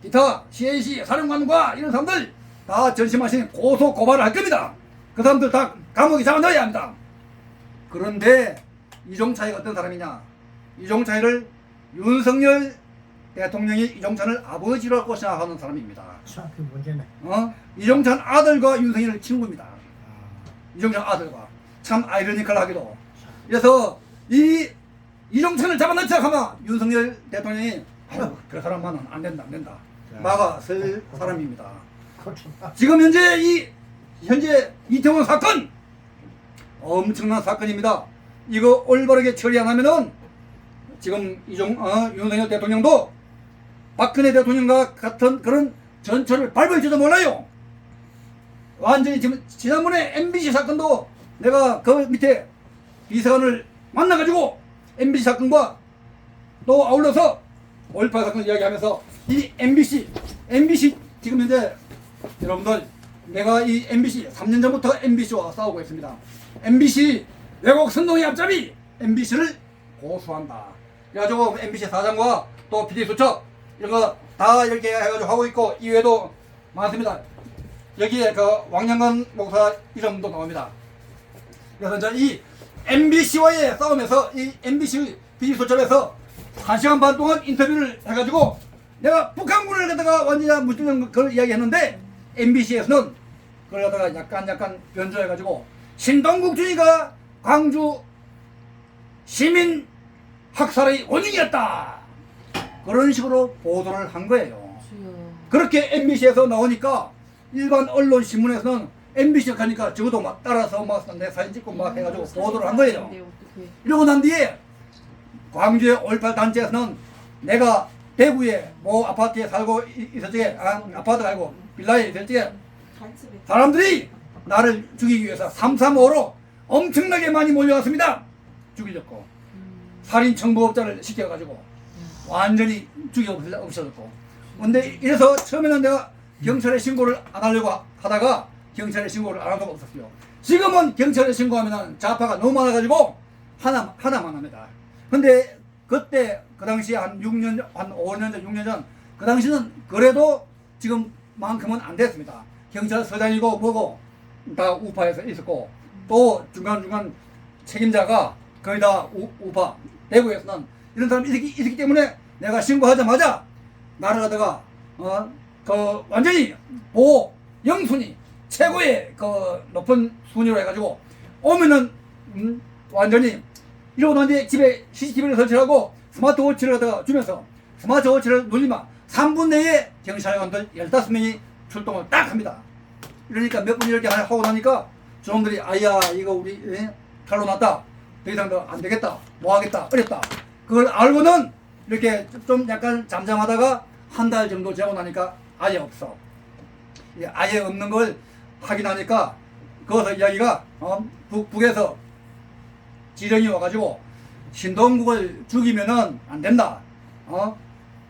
기타 CAC 사령관과 이런 사람들 다 전심하신 고소 고발을 할 겁니다. 그 사람들 다 감옥에 잡아넣어야 합니다. 그런데 이종찬이가 어떤 사람이냐. 이종찬이를 윤석열 대통령이 이종찬을 아버지라고 생각하는 사람입니다. 참, 그 문제네. 이종찬 아들과 윤석열 친구입니다. 이종찬 아들과 참 아이러니컬하게도. 그래서 이 이종찬을 잡아넣자 하면 윤석열 대통령이 아유 그 사람만은 안 된다 막아설 사람입니다. 지금 현재 이태원 사건 엄청난 사건입니다. 이거 올바르게 처리 안 하면은 지금 윤석열 대통령도 박근혜 대통령과 같은 그런 전철을 밟을지도 몰라요. 완전히 지금 지난번에 MBC 사건도 내가 그 밑에 비서관을 만나가지고 MBC 사건과 또 아울러서 5.18 사건 이야기하면서 이 MBC 지금 현재 여러분들 내가 이 MBC 3년 전부터 MBC와 싸우고 있습니다. MBC 왜곡 선동의 앞잡이 MBC를 고소한다. 그래가지고 MBC 사장과 또 PD 수첩 이런 거 다 이렇게 해가지고 하고 있고 이외에도 많습니다. 여기에 그 왕영건 목사 이름도 나옵니다. 그래서 이제 이 MBC와의 싸움에서 이 MBC PD 수첩에서 1시간 반 동안 인터뷰를 해가지고 내가 북한군을 갖다가 완전히 무시하는 걸 이야기했는데 MBC에서는 그걸 갖다가 약간 변조해가지고 신동국 중위가 광주 시민 학살의 원인이었다. 그런 식으로 보도를 한 거예요. 그렇게 MBC에서 나오니까 일반 언론 신문에서는 MBC가 가니까 저것도 막 따라서 막 내 사진 찍고 막 해가지고 보도를 한 거예요. 이러고 난 뒤에 광주의 5.18 단체에서는 내가 대구에 뭐 아파트에 살고 있을 적에 아파트가 아니고 빌라에 있을 적에 사람들이 나를 죽이기 위해서 335로 엄청나게 많이 몰려왔습니다. 죽이려고 살인 청부업자를 시켜가지고 완전히 죽여 없어졌고. 근데 이래서 처음에는 내가 경찰에 신고를 안 하려고 하다가 경찰에 신고를 안 할 수가 없었어요. 지금은 경찰에 신고하면 좌파가 너무 많아가지고 하나만 합니다. 근데 그때 그 당시에 한 6년, 한 5년 전, 6년 전, 그 당시는 그래도 지금만큼은 안 됐습니다. 경찰서장이고 뭐고 다 우파에서 있었고, 또 중간중간 책임자가 거의 다 우파, 대구에서는 이런 사람이 있었기 때문에 내가 신고하자마자 나를 갖다가 그 완전히 보호 영순위 최고의 그 높은 순위로 해가지고 오면은 완전히 이러고 난 뒤에 집에 CCTV를 설치하고 스마트워치를 갖다가 주면서 스마트워치를 눌리면 3분 내에 경찰관들 15명이 출동을 딱 합니다. 이러니까 몇 분 이렇게 하고 나니까 저놈들이 아야 이거 우리 칼로 났다, 더 이상 더 안 되겠다, 뭐 하겠다, 어렵다, 그걸 알고는 이렇게 좀 약간 잠잠하다가 한 달 정도 지나고 나니까 아예 없어. 아예 없는 걸 확인하니까 거기서 이야기가 북에서 지령이 와가지고 신동국을 죽이면은 안 된다.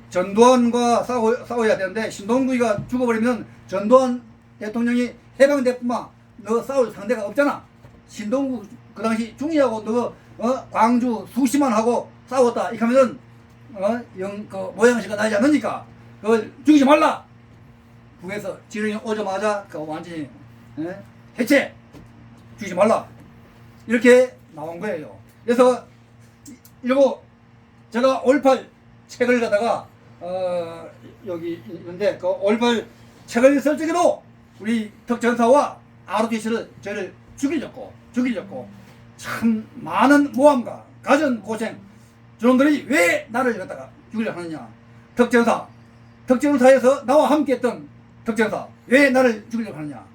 전두환과 싸워야 되는데 신동국이가 죽어버리면 전두환 대통령이 해방됐구만. 너 싸울 상대가 없잖아. 신동국 그 당시 중이하고 너 광주 수시만 하고 싸웠다. 이렇게 하면은 그 모양새가 나지 않으니까 그걸 죽이지 말라. 북에서 지령이 오자마자 그 완전히 해체, 죽이지 말라, 이렇게 나온 거예요. 그래서 이거 제가 5.18 책을 갖다가 여기 있는데 그 5.18 책을 쓸 적에도 우리 덕전사와 ROTC를 저를 죽이려고 참 많은 모함과 가전 고생, 저놈들이 왜 나를 갖다가 죽이려고 하느냐. 덕전사에서 나와 함께 했던 덕전사 왜 나를 죽이려고 하느냐.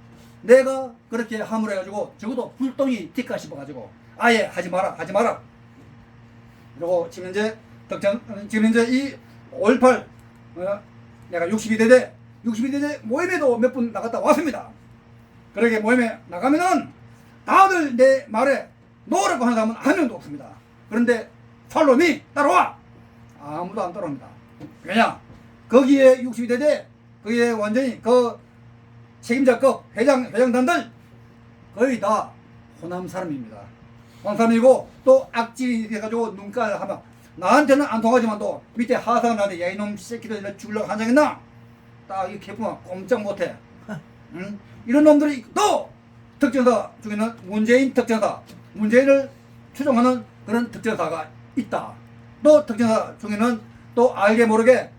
내가 그렇게 함을 해가지고 적어도 불똥이 튀까 싶어가지고 아예 하지 마라. 그리고 지금 현재 이 5.18 내가 62대대 모임에도 몇 분 나갔다 왔습니다. 그렇게 모임에 나가면은 다들 내 말에 노라고 하는 사람은 한 명도 없습니다. 그런데 팔로미 따라와, 아무도 안 따라옵니다. 왜냐, 거기에 62대대 거기에 완전히 그 책임자급 회장단들 거의 다 호남 사람입니다. 호남 사람이고 또 악질이 돼가지고 눈깔 하면 나한테는 안 통하지만 또 밑에 하사가 나한테 야 이놈 새끼들 죽으려고 한장했나, 딱 이 개품아 꼼짝 못해. 응? 이런 놈들이 또 특전사 중에는 문재인 특전사, 문재인을 추종하는 그런 특전사가 있다. 또 특전사 중에는 또 알게 모르게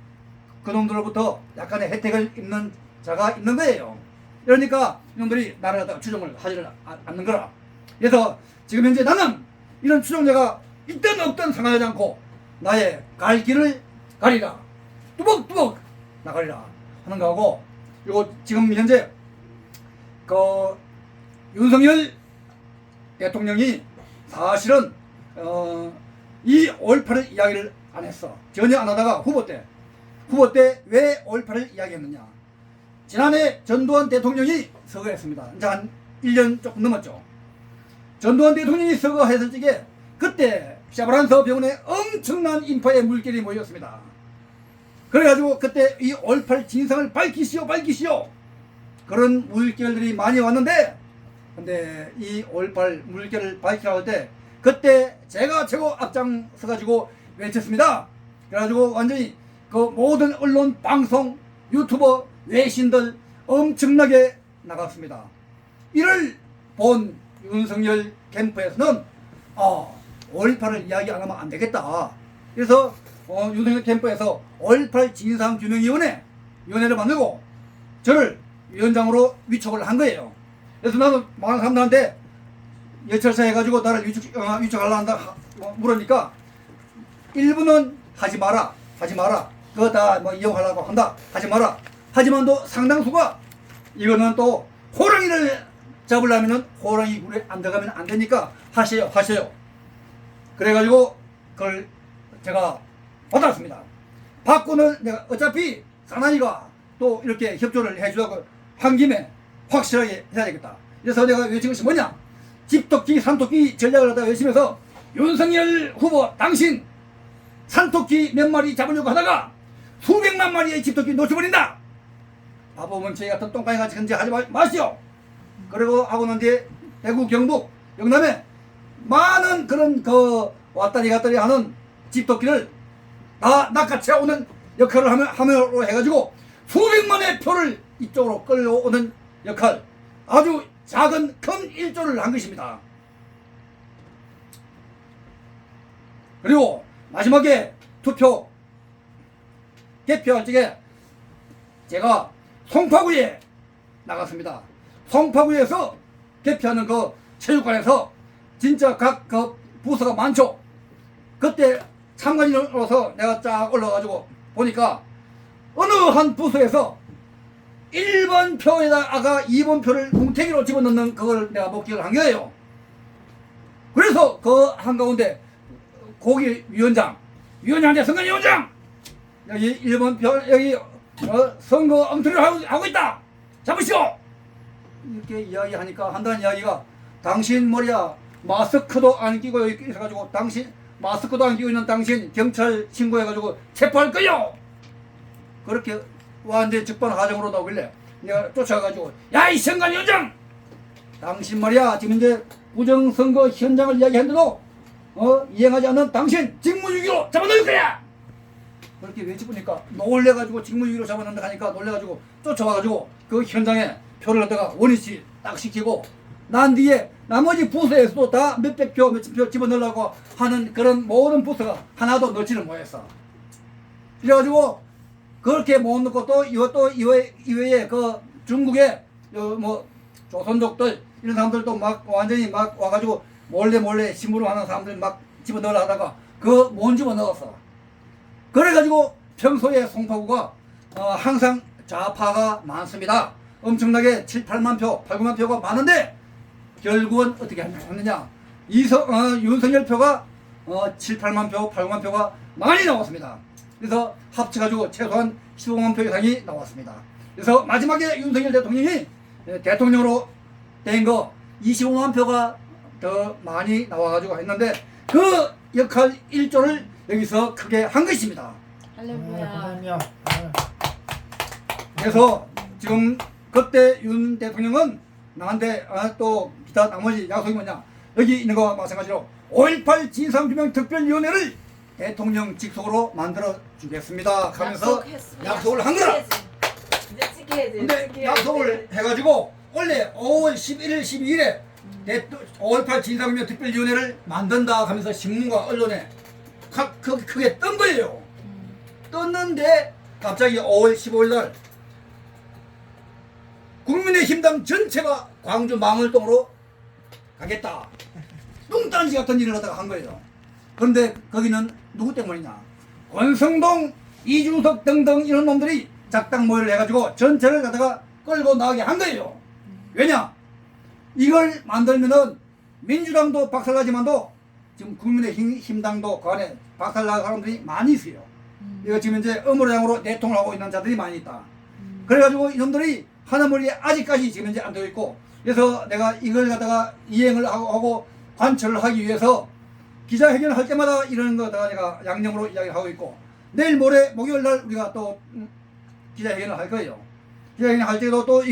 그놈들로부터 약간의 혜택을 입는 자가 있는 거예요. 그러니까 이놈들이 나를 갖다가 추종을 하지를 않는 거라. 그래서 지금 현재 나는 이런 추종자가 있든 없든 상하지 않고 나의 갈 길을 가리라, 뚜벅뚜벅 나가리라 하는 거하고, 그리고 지금 현재 그 윤석열 대통령이 사실은 이 5.18을 이야기를 안 했어. 전혀 안 하다가 후보 때 왜 5.18을 이야기했느냐. 지난해 전두환 대통령이 서거했습니다. 이제 한 1년 조금 넘었죠. 전두환 대통령이 서거했을 적에 그때 샤브란서 병원에 엄청난 인파의 물결이 모였습니다. 그래가지고 그때 이 5.18 진상을 밝히시오 그런 물결들이 많이 왔는데, 근데 이 5.18 물결을 밝히라고 할 때 그때 제가 최고 앞장서가지고 외쳤습니다. 그래가지고 완전히 그 모든 언론, 방송, 유튜버, 외신들 엄청나게 나갔습니다. 이를 본 윤석열 캠프에서는 5.18을 이야기 안 하면 안 되겠다. 그래서 윤석열 캠프에서 5.18 진상규명위원회를 만들고 저를 위원장으로 위촉을 한 거예요. 그래서 나는 많은 사람들한테 열철사 해가지고 나를 위촉하려 한다 물으니까 일부는 하지 마라. 그거 다 뭐 이용하려고 한다. 하지 마라. 하지만도 상당수가 이거는 또 호랑이를 잡으려면은 호랑이 굴에 안 들어가면 안 되니까 하세요. 그래가지고 그걸 제가 받았습니다. 받고는 내가 어차피 사나이가 또 이렇게 협조를 해주라고 한 김에 확실하게 해야 되겠다. 그래서 내가 외친 것이 뭐냐, 집토끼 산토끼 전략을 하다가 열심히 해서 윤석열 후보 당신 산토끼 몇 마리 잡으려고 하다가 수백만 마리의 집토끼 놓쳐버린다. 바보문채 같은 똥강이같이 현재 하지 마시오. 그리고 하고 난 뒤에 대구, 경북, 영남에 많은 그런 그 왔다리 갔다리 하는 집토끼를 다 낚아채오는 역할을 함으로 해가지고 수백만의 표를 이쪽으로 끌어오는 역할, 아주 작은 큰 일조를 한 것입니다. 그리고 마지막에 투표 개표할 적에 제가 송파구에 나갔습니다. 송파구에서 개표하는 그 체육관에서 진짜 각 그 부서가 많죠. 그때 참관인으로서 내가 쫙 올라가지고 보니까 어느 한 부서에서 1번 표에다가 2번 표를 뭉태기로 집어넣는 그걸 내가 목격을 한 거예요. 그래서 그 한가운데 고기 위원장한테 선거위원장 여기 1번 표 여기 선거 엉터리를 하고 있다 잡으시오 이렇게 이야기하니까 한다는 이야기가 당신 머리야 마스크도 안 끼고 여기 있어가지고 당신 마스크도 안 끼고 있는 당신 경찰 신고해가지고 체포할 거요. 그렇게 왔는데 적반하장으로 나오길래 내가 쫓아가가지고 야 이 선관위원장 당신 말이야 지금 이제 부정선거 현장을 이야기했는데도 이행하지 않는 당신 직무유기로 잡아넣을 거야. 그렇게 외쳐보니까 놀래가지고 직무유기로 잡아넣는다 하니까 놀래가지고 쫓아와가지고 그 현장에 표를 갖다가 원위치 딱 시키고 난 뒤에 나머지 부서에서도 다 몇백 표 몇천 표 집어넣으려고 하는 그런 모든 부서가 하나도 넣지를 못했어. 그래가지고 그렇게 못 넣고 또 이것도 이외에 그 중국의 뭐 조선족들 이런 사람들도 막 완전히 막 와가지고 몰래 심부름 하는 사람들 막 집어넣으려 하다가 그 못 집어넣었어. 그래가지고 평소에 송파구가 항상 좌파가 많습니다. 엄청나게 7, 8만 표, 8, 9만 표가 많은데 결국은 어떻게 했느냐 윤석열 표가 7, 8만 표, 8, 9만 표가 많이 나왔습니다. 그래서 합쳐가지고 최소한 15만 표 이상이 나왔습니다. 그래서 마지막에 윤석열 대통령이 대통령으로 된 거 25만 표가 더 많이 나와가지고 했는데 그 역할 일조를 여기서 크게 한 것입니다. 할렐루야. 그래서 지금 그때 윤 대통령은 나한테 또 기타 나머지 약속이 뭐냐 여기 있는 거와 마찬가지로 5.18 진상규명특별위원회를 대통령 직속으로 만들어 주겠습니다 하면서 약속을 한 거라. 이제 지켜야지. 근데 약속을 해가지고 원래 5월 11일 12일에 5.18 진상규명특별위원회를 만든다 하면서 신문과 언론에 크게 뜬 거예요. 떴는데 갑자기 5월 15일날 국민의힘당 전체가 광주 망월동으로 가겠다. 뚱딴지 같은 일을 하다가 한 거예요. 그런데 거기는 누구 때문이냐? 권성동, 이준석 등등 이런 놈들이 작당 모의를 해가지고 전체를 갖다가 끌고 나가게 한 거예요. 왜냐? 이걸 만들면은 민주당도 박살나지만도 지금 국민의힘당도 그 안에 박살난 사람들이 많이 있어요. 이거 지금 이제 음모량으로 내통을 하고 있는 자들이 많이 있다. 그래가지고 이놈들이 하나머리에 아직까지 지금 이제 안 되어 있고, 그래서 내가 이걸 갖다가 이행을 하고 관철을 하기 위해서 기자회견을 할 때마다 이런 거다가 내가 양념으로 이야기를 하고 있고, 내일 모레 목요일 날 우리가 또 기자회견을 할 거예요. 기자회견을 할 때도 또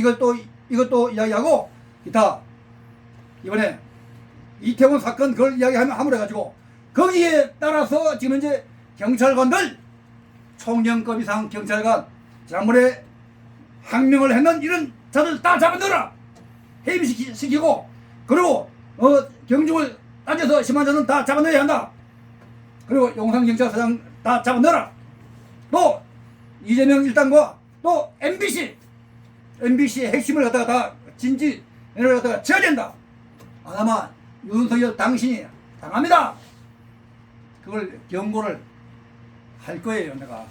이것도 이야기하고 기타 이번에 이태원 사건 그걸 이야기함으로 해가지고 거기에 따라서 지금 이제 경찰관들 총령급 이상 경찰관 지난번에 항명을 했는 이런 자들 다 잡아넣어라. 해임시키고 그리고 경중을 따져서 심한 자는 다 잡아넣어야 한다. 그리고 용산경찰서장 다 잡아넣어라. 또 이재명 일당과 또 MBC의 핵심을 갖다가 다 진지를 갖다가 쳐야 된다. 안 하면 윤석열 당신이 당합니다. 그걸 경고를 할 거예요. 내가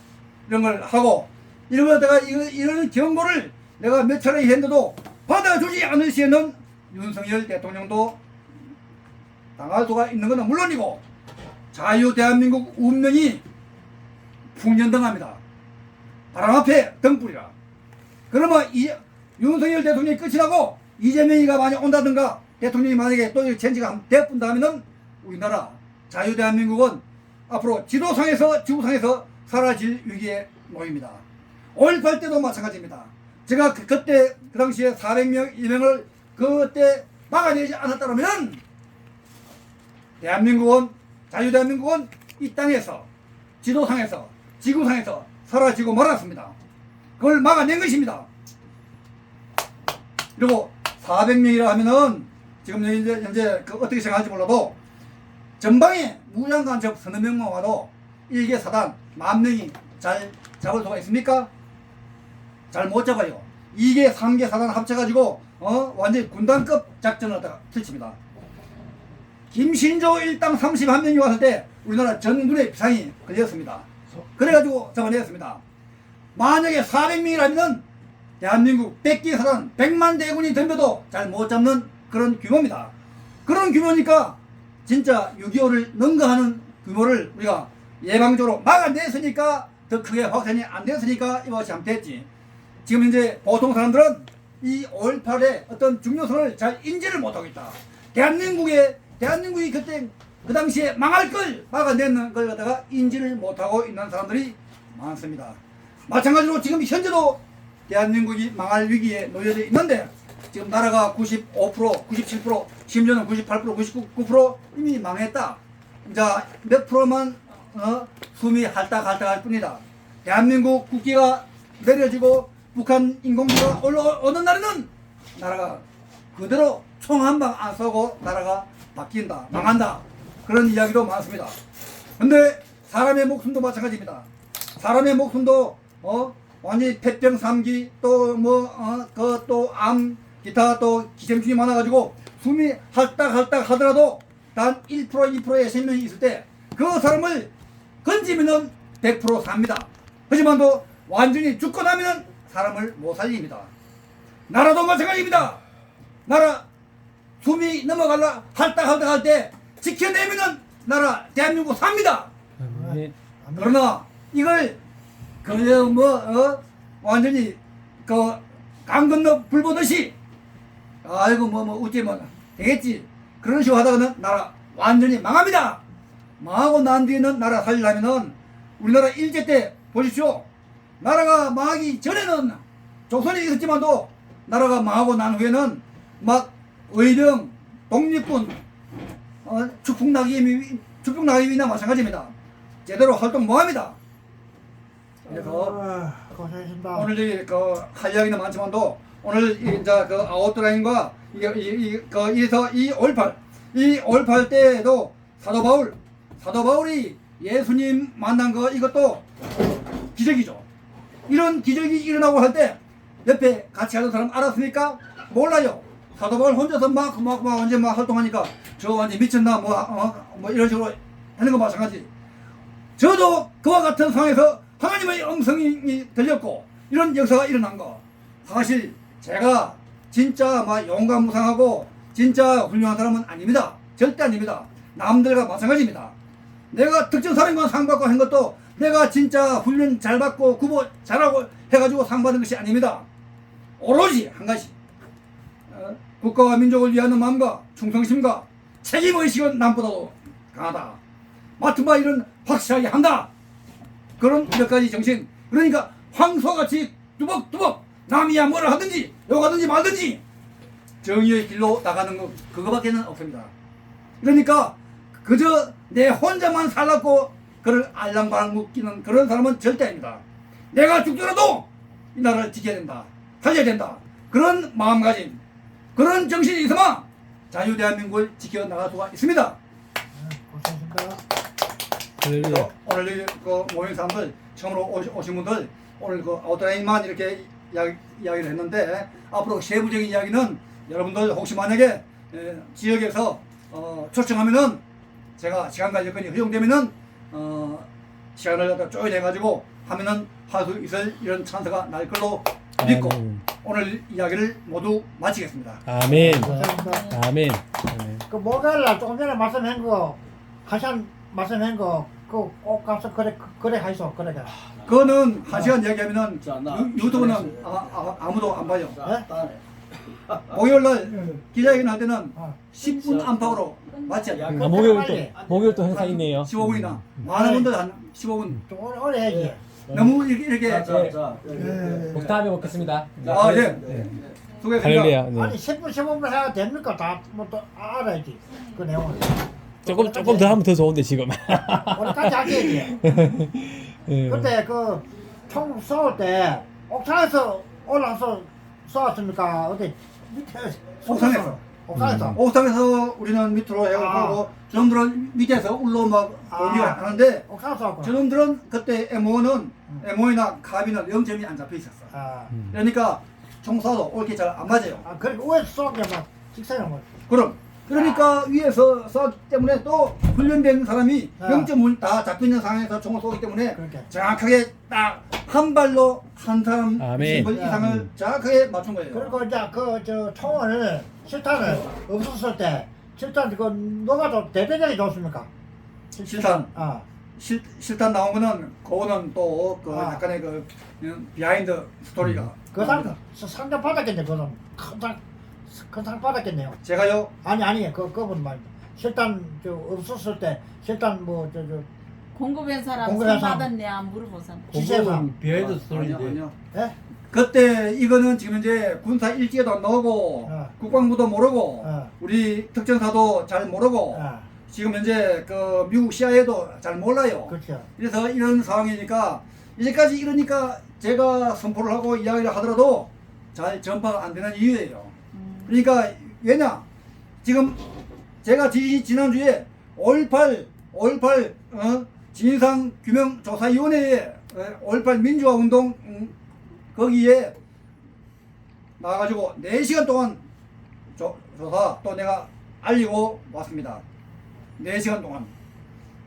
이런 걸 하고 이런 걸 내가 이런 경고를 내가 몇 차례 했는데도 받아주지 않을 시에는 윤석열 대통령도 당할 수가 있는 것은 물론이고 자유 대한민국 운명이 풍년등합니다. 바람 앞에 등불이라. 그러면 윤석열 대통령이 끝이 나고 이재명이가 만약 온다든가 대통령이 만약에 또 젠지가 되어본다 하면은 우리나라 자유 대한민국은 앞으로 지도상에서 지구상에서 사라질 위기에 놓입니다. 5.18 때도 마찬가지입니다. 제가 그때 그 당시에 400명 이명을 그때 막아내지 않았다면 대한민국은 자유 대한민국은 이 땅에서 지도상에서 지구상에서 사라지고 말았습니다. 그걸 막아낸 것입니다. 그리고 400명이라 하면은 지금 현재 그 어떻게 생각할지 몰라도 전방에 무장 간첩 서너 명만 와도 일개 사단 10,000명이 잘 잡을 수가 있습니까? 잘 못 잡아요. 2개, 3개 사단 합쳐가지고 완전히 군단급 작전을 하다가 펼칩니다. 김신조 일당 31명이 왔을 때 우리나라 전군의 비상이 걸렸습니다. 그래가지고 잡아냈습니다. 만약에 400명이라면 대한민국 100개 사단 100만 대군이 덤벼도 잘 못 잡는 그런 규모입니다. 그런 규모니까 진짜 6.25를 능가하는 규모를 우리가 예방적으로 막아냈으니까 더 크게 확산이 안 됐으니까 이와 같이 하면 됐지. 지금 이제 보통 사람들은 이 5.18의 어떤 중요성을 잘 인지를 못하고 있다. 대한민국이 그때 그 당시에 망할 걸 막아내는 걸 갖다가 인지를 못하고 있는 사람들이 많습니다. 마찬가지로 지금 현재도 대한민국이 망할 위기에 놓여져 있는데 지금 나라가 95%, 97%, 심지어는 98%, 99% 이미 망했다. 이제 몇 프로만 숨이 할딱할딱할 뿐이다. 대한민국 국기가 내려지고 북한 인공지가 올라오는 날에는 나라가 그대로 총 한 방 안 쏘고 나라가 바뀐다, 망한다. 그런 이야기도 많습니다. 근데 사람의 목숨도 마찬가지입니다. 사람의 목숨도 완전히 폐병 3기 또 또 암 기타 또 기생충이 많아가지고 숨이 할딱할딱 하더라도 단 1% 2%의 생명이 있을 때 그 사람을 건지면은 100% 삽니다. 하지만도 완전히 죽고 나면은 사람을 못 살립니다. 나라도 마찬가지입니다. 나라 숨이 넘어갈라 할딱할딱 할 때 지켜내면은 나라 대한민국 삽니다. 그러나 이걸 완전히 강 건너 불 보듯이 아이고 어찌면 되겠지 그런 식으로 하다가는 나라 완전히 망합니다. 망하고 난 뒤에는 나라 살리려면은 우리나라 일제 때 보십시오. 나라가 망하기 전에는 조선이 있었지만도 나라가 망하고 난 후에는 막 의병, 독립군, 축풍낙임이나 마찬가지입니다. 제대로 활동 못합니다. 그래서 고생하셨습니다. 오늘 할 이야기는 많지만도 오늘 이제 아웃라인과 이래서 이 5.18 때에도 사도 바울이 예수님 만난 거 이것도 기적이죠. 이런 기적이 일어나고 할 때 옆에 같이 하던 사람 알았습니까? 몰라요. 사도 바울 혼자서 완전 활동하니까 저 완전 미쳤나 이런 식으로 하는 거 마찬가지. 저도 그와 같은 상황에서 하나님의 음성이 들렸고 이런 역사가 일어난 거. 사실 제가 진짜 용감무상하고 진짜 훌륭한 사람은 아닙니다. 절대 아닙니다. 남들과 마찬가지입니다. 내가 특전사령관 상 받고 한 것도 내가 진짜 훈련 잘 받고 구보 잘하고 해가지고 상 받은 것이 아닙니다. 오로지 한 가지 국가와 민족을 위하는 마음과 충성심과 책임의식은 남보다도 강하다. 맡은 바 일은 확실하게 한다. 그런 몇 가지 정신. 그러니까 황소같이 뚜벅뚜벅 남이야 뭐라 하든지 욕하든지 말든지 정의의 길로 나가는 것 그거밖에는 없습니다. 그러니까 그저 내 혼자만 살았고 그를 알랑발랑 묶이는 그런 사람은 절대 아닙니다. 내가 죽더라도 이 나라를 지켜야 된다. 살려야 된다. 그런 마음가짐 그런 정신이 있어야 자유대한민국을 지켜나갈 수가 있습니다. 고생하셨습니다. 오늘 모인 사람들 처음으로 오신 분들 오늘 아웃라인만 이렇게 이야기를 했는데 앞으로 세부적인 이야기는 여러분들 혹시 만약에 지역에서 초청하면은 제가 시간과 여건이 허용되면은 시간을 갖다 쪼여내가지고 하면은 할 수 있을 이런 찬스가 날 걸로 믿고 오늘 이야기를 모두 마치겠습니다. 아멘. 고생하셨습니다. 아멘. 그 목요일날 조금 전에 말씀한 거 하산 말씀한 거 그 꼭 가서 그래 하이소 그래. 그거는 한 시간 이야기하면은 자, 나 유튜브는 아무도 안 봐요. 네? 목요일날 기자회견 할 때는 어. 10분 안팎으로 맞지 않나요? 목요일 또 행사 있네요. 15분이나 많은 분들 한 15분 좀 오래 해야지. 너무 이렇게 다음에 먹겠습니다. 아, 예. 수고했습니다. 할렐루야. 네. 아니 10분 15분 해야 됩니까? 다 뭐 또 알아야지 그 내용을. 조금 더 하면 더 좋은데 지금. 오늘까지 하셔야지. 예. 근데 그 총 쏘을 때 옥상에서 올라서 쏘았습니까? 어디 밑에 옥상에서. 옥상에서. 옥상에서 우리는 밑으로 해가지고 저놈들은 밑에서 울러 막 돌기가 하는데 옥상에서 쏘았구나. 저놈들은 그때 MO나 카비는 0점이 안 잡혀 있었어. 아, 그러니까 총 쏴도 올게 잘 안 맞아요. 그리고 위에서 쏘게 막 직선으로 뭐. 그러니까 위에서 쏘기 때문에 또 훈련된 사람이 아. 0점을 다 잡혀 있는 상황에서 총을 쏘기 때문에 그러니까. 정확하게 딱 한 발로 한 사람 아멘. 이상을 정확하게 맞춘 거예요. 그리고 이제 그 총을 실탄을 없었을 때 실탄 그 누가 더 대대적이 좋습니까? 실탄. 아, 실탄 나온 거는 그거는 또 그 아. 약간의 그 비하인드 스토리가 그 나옵니다. 상장 받았겠네 그건 큰상 받았겠네요. 제가요 아니 그분 말입니다. 실탄 없었을 때 실탄 공급한 사람 공급한 상 사람. 받았냐 물어보잖아. 지세상. 비하인드 아니요, 스토리인데. 아니요. 예? 그때 이거는 지금 이제 군사 일지에도 안 나오고 국방부도 모르고 우리 특전사도 잘 모르고 지금 현재 그 미국 CIA도 잘 몰라요. 그렇죠. 그래서 이런 상황이니까 이제까지 이러니까 제가 선포를 하고 이야기를 하더라도 잘 전파가 안 되는 이유예요. 그러니까 왜냐 지금 제가 지난주에 5.18 진상규명조사위원회에 5.18 민주화운동 거기에 나와가지고 4시간 동안 조사 또 내가 알리고 왔습니다. 4시간 동안.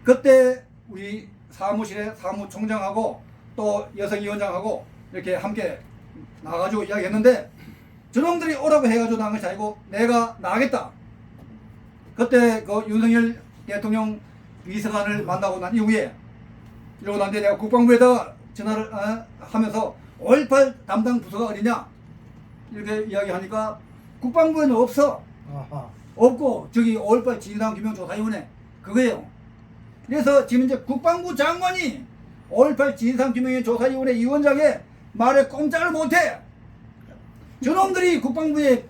그때 우리 사무실에 사무총장하고 또 여성위원장하고 이렇게 함께 나가가지고 이야기했는데 저놈들이 오라고 해가지고 나간 것이 아니고 내가 나가겠다. 그때 그 윤석열 대통령 비서관을 만나고 난 이후에 이러고 난데 내가 국방부에다가 전화를 하면서 5.18 담당 부서가 어디냐 이렇게 이야기하니까 국방부에는 없어. 아하. 없고 저기 5.18 진상규명조사위원회 그거예요. 그래서 지금 이제 국방부 장관이 5.18 진상규명조사위원회 위원장의 말에 꼼짝을 못해. 저놈들이 국방부의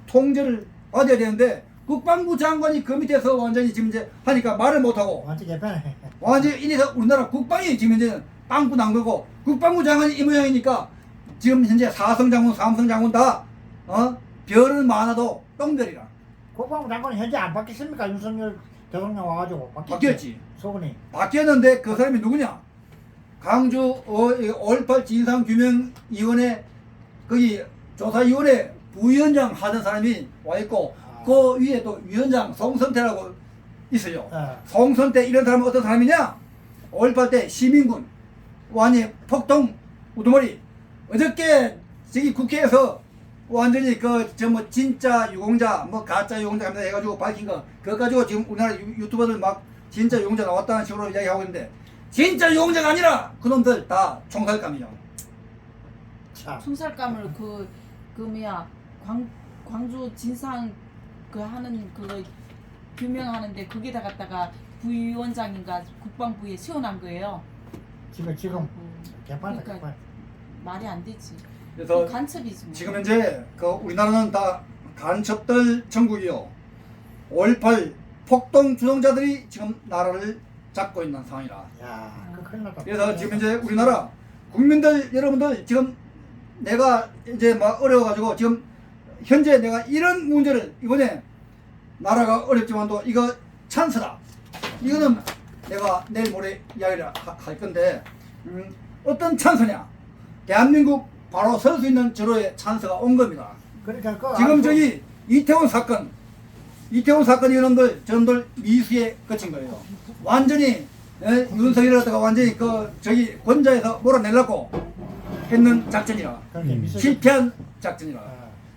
통제를 받아야 되는데 국방부 장관이 그 밑에서 완전히 지금 이제 하니까 말을 못하고 완전 개편해. 완전히 이래서 우리나라 국방이 지금 이제 빵꾸 난 거고 국방부 장관이 이 모양이니까 지금 현재 4성 장군, 3성 장군 다 별은 많아도 똥별이라. 국방부 장관이 현재 안 바뀌었습니까? 윤석열 대통령 와가지고 바뀌었지. 소문이. 바뀌었는데 그 사람이 누구냐? 강주 5.18 진상규명위원회 거기 조사위원회 부위원장 하던 사람이 와 있고 그 위에 또 위원장 송선태라고 있어요. 송선태 이런 사람은 어떤 사람이냐? 5.18 때 시민군 완전히 폭동 우두머리 어저께 저기 국회에서 완전히 뭐 진짜 유공자 뭐 가짜 유공자 합니다 해가지고 밝힌 거 그거 가지고 지금 우리나라 유튜버들 막 진짜 유공자 나왔다는 식으로 이야기하고 있는데 진짜 유공자가 아니라 그놈들 다 총살감이요. 총살감을 그 뭐야 광주 진상 그 하는 그거 규명하는데 거기다 갖다가 부위원장인가 국방부에 세워놓은 거예요. 지금 개판이다 그러니까 개판. 말이 안 되지. 그래서 간첩이지 뭐. 지금 현재 우리나라는 다 간첩들 천국이요. 5.18 폭동 주동자들이 지금 나라를 잡고 있는 상황이라. 야, 그 큰일 났다. 그래서 지금 이제 우리나라 국민들 여러분들 지금 내가 이제 막 어려워가지고 지금 현재 내가 이런 문제를 이번에 나라가 어렵지만도 이거 찬스다. 이거는 내가 내일 모레 이야기를 할 건데 어떤 찬스냐? 대한민국 바로 설 수 있는 저로의 찬스가 온 겁니다. 그러니까 지금 저기 이태원 사건 저놈들 미수에 그친 거예요. 완전히 윤석열을 갖다가 완전히 저기 권좌에서 몰아내려고 했는 작전이라. 실패한 작전이라.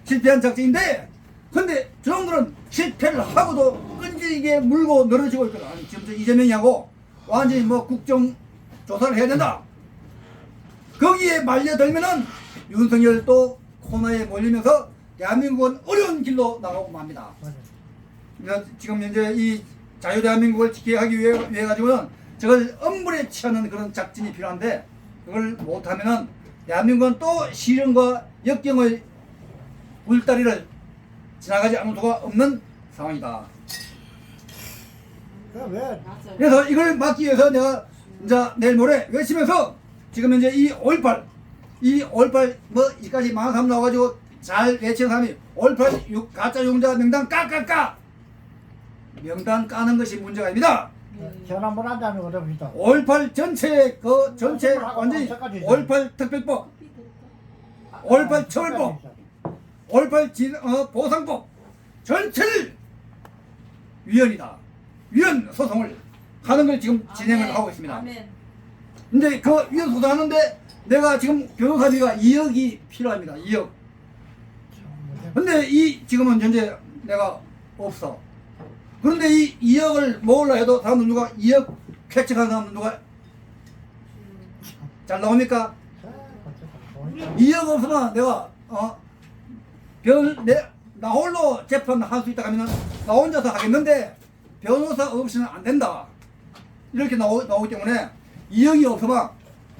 실패한 작전인데 근데 저놈들은 실패를 하고도 끈질기게 물고 늘어지고 있거든. 지금 이재명이하고 완전히 뭐 국정조사를 해야 된다. 거기에 말려들면은 윤석열도 코너에 몰리면서 대한민국은 어려운 길로 나가고 맙니다. 지금 현재 이 자유대한민국을 지키게 하기 위해 가지고는 저걸 엄물에 취하는 그런 작전이 필요한데 그걸 못하면은 대한민국은 또 시련과 역경의 울다리를 지나가지 않을 수가 없는 상황이다. 왜? 맞아요. 그래서 이걸 막기 위해서 내가 이제 내일 모레 외치면서 지금 현재 이 5.18 뭐 이까지 많은 사람 나와가지고 잘 외치는 사람이 5.18 가짜 용자 명단 까까까 명단 까는 것이 문제가 아닙니다. 전화 한번 한다는 거 어렵니다. 5.18 전체 그 전체 완전히 5.18 특별법, 5.18 처벌법, 5.18 보상법 전체를 위헌이다. 위헌 소송을 하는 걸 지금 진행을 하고 있습니다. 아멘. 근데 그 위헌 소송하는데 내가 지금 변호사비가 2억이 필요합니다. 2억. 근데 이 지금은 현재 내가 없어. 그런데 이 2억을 모으려 해도 사람들 누가 2억 쾌척하는 사람들 누가 잘 나옵니까? 2억 없으면 내가 나 홀로 재판할 수 있다 하면은 나 혼자서 하겠는데 변호사 없이는 안 된다. 이렇게 나오기 때문에 2억이 없으면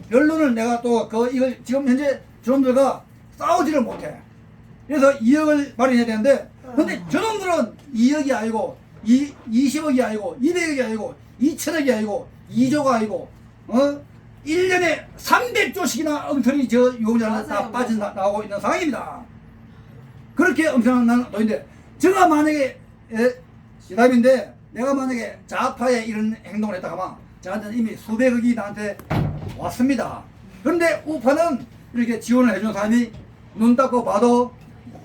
변론을 내가 또 이걸 지금 현재 저놈들과 싸우지를 못해. 그래서 2억을 마련해야 되는데 근데 저놈들은 2억이 아니고 20억이 아니고 200억이 아니고 2천억이 아니고 2조가 아니고 1년에 300조씩이나 엉터리 저 유공자는 다 맞아요, 빠져나오고 있는 상황입니다. 그렇게 엄청난 돈인데 제가 만약에 시답인데 내가 만약에 좌파에 이런 행동을 했다 하면 저한테는 이미 수백억이 나한테 왔습니다. 그런데 우파는 이렇게 지원을 해주는 사람이 눈 닦고 봐도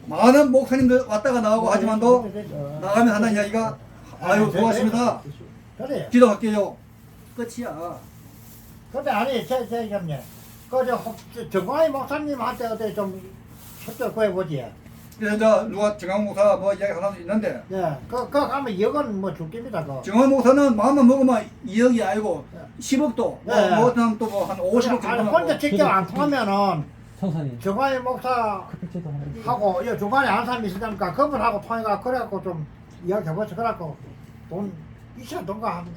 많은 목사님들 왔다가 나오고 하지만도 나가면 한다는 이야기가 아유 고맙습니다. 그래. 기도할게요. 끝이야. 근데 아니 형님 그저 정광희 목사님한테 어때 좀 협조 구해보지. 그래서 누가 정강 목사 뭐 이야기 하나 있는데 예, 그 가면 2억은 뭐 줄깁니다. 그. 정강 목사는 마음만 먹으면 2억이 아니고 10억도 네. 뭐 또한 50억 아니 정도 혼자 직접 안 통하면은 성산이 정광희 목사하고 이 중간에 아는 사람이 있으니까 그분하고 통해가 그래갖고 좀 이야기해보자. 그래갖고 돈 있어야 돈가 하면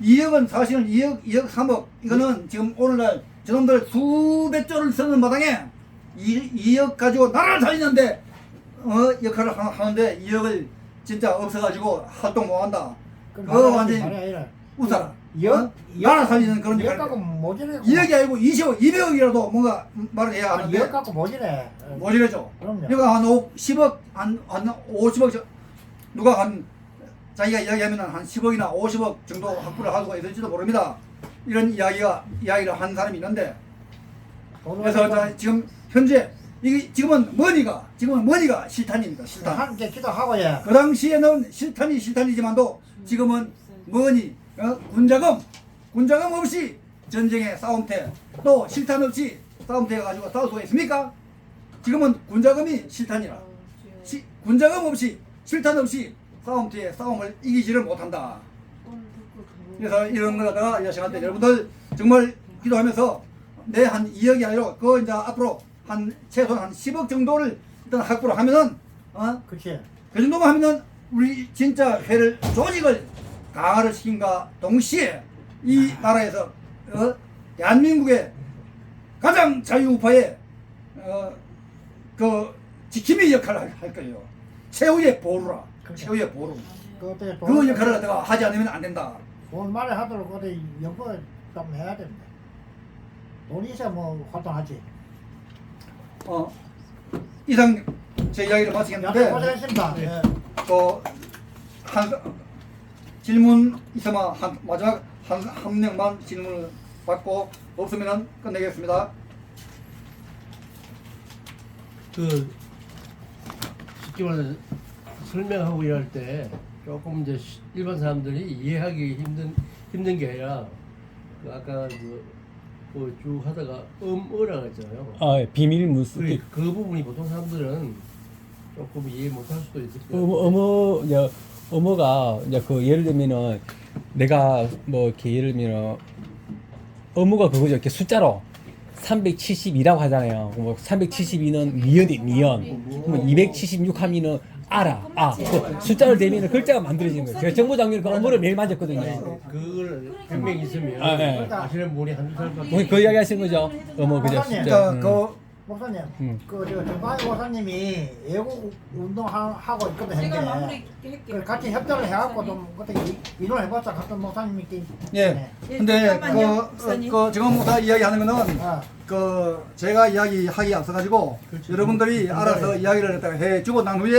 2억은 사실은 2억 3억 이거는 지금 오늘날 저놈들 수백 조를 쓰는 마당에 2억 가지고 나라를 살리는데 역할을 하는데 2억을 진짜 없어가지고 활동 못한다. 그거 완전히 웃어라. 나라 살리는 그런 2억 역할. 갖고 모지래. 2억이 아니고 20억, 200억이라도 뭔가 말을 해야 2억 하는데 갖고 모지래. 모질해죠. 그럼요. 그러니까 한 10억, 한 50억 누가 한 자기가 이야기하면 한 10억이나 50억 정도 확보를 할 수가 있을지도 모릅니다. 이런 이야기를 한 사람이 있는데 그래서 지금 현재 이게 지금은 머니가 실탄입니다. 실탄. 함께 기도하고 예. 그 당시에는 실탄이지만도 지금은 머니 군자금 없이 전쟁의 싸움태 또 실탄 없이 싸움태 가지고 싸울 수가 있습니까? 지금은 군자금이 실탄이라. 군자금 없이 실탄 없이 싸움터에 싸움을 이기지를 못한다. 그래서 이런 걸 갖다가 여러분한테 여러분들 정말 기도하면서 내 한 2억이 아니라 그 이제 앞으로 한 최소한 한 10억 정도를 일단 확보를 하면은 그치. 그 정도만 하면은 우리 진짜 조직을 강화를 시킨과 동시에 이 나라에서 대한민국의 가장 자유우파의 그 지킴이 역할을 할 거예요. 최후의 보루라. 최후의 보루. 그 역할을 갖다가 하지 않으면 안 된다. 돈 많이 하도록 어디 연구 좀 해야 됩니다. 돈이 있어야 뭐 활동하지. 이상 제 이야기를 마치겠는데 고생했습니다. 예. 또 한 질문 있으면 마지막 한 명만 질문을 받고 없으면 끝내겠습니다. 그 쉽게 말해서 설명하고 이럴 때 조금 이제 일반 사람들이 이해하기 힘든 게 아니라 그 아까 쭉 하다가 어라고 했잖아요. 아 비밀 무스 그 부분이 보통 사람들은 조금 이해 못할 수도 있을 거예요. 어머가 이제 그 예를 들면은 내가 뭐 이렇게 예를 들면 어머가 그거죠. 이렇게 숫자로 372라고 하잖아요. 뭐 372는 미연. 뭐 276 하면은 그 숫자를 대면은 글자가 만들어지는 거예요. 제가 정보장님 그 어머를 매일 맞았거든요. 그걸 변명이 있으면 네. 아시는 분이 한두 살밖에 그 이야기 하시는 거죠. 어머 그죠. 숫자. 그러니까 목사님, 음. 그저 정광희 목사님이 애국 운동하고 있거든 제가 현재. 마무리할게요. 그 같이 협조를 해갖고 좀 어떻게 의논을 해봤자 같은 목사님께. 예. 네. 근데 잠깐만요, 목사님. 그 정원 목사 이야기하는 거는 아, 그 제가 이야기하기 앞서 가지고 여러분들이 알아서 이야기를 해 주고 난 후에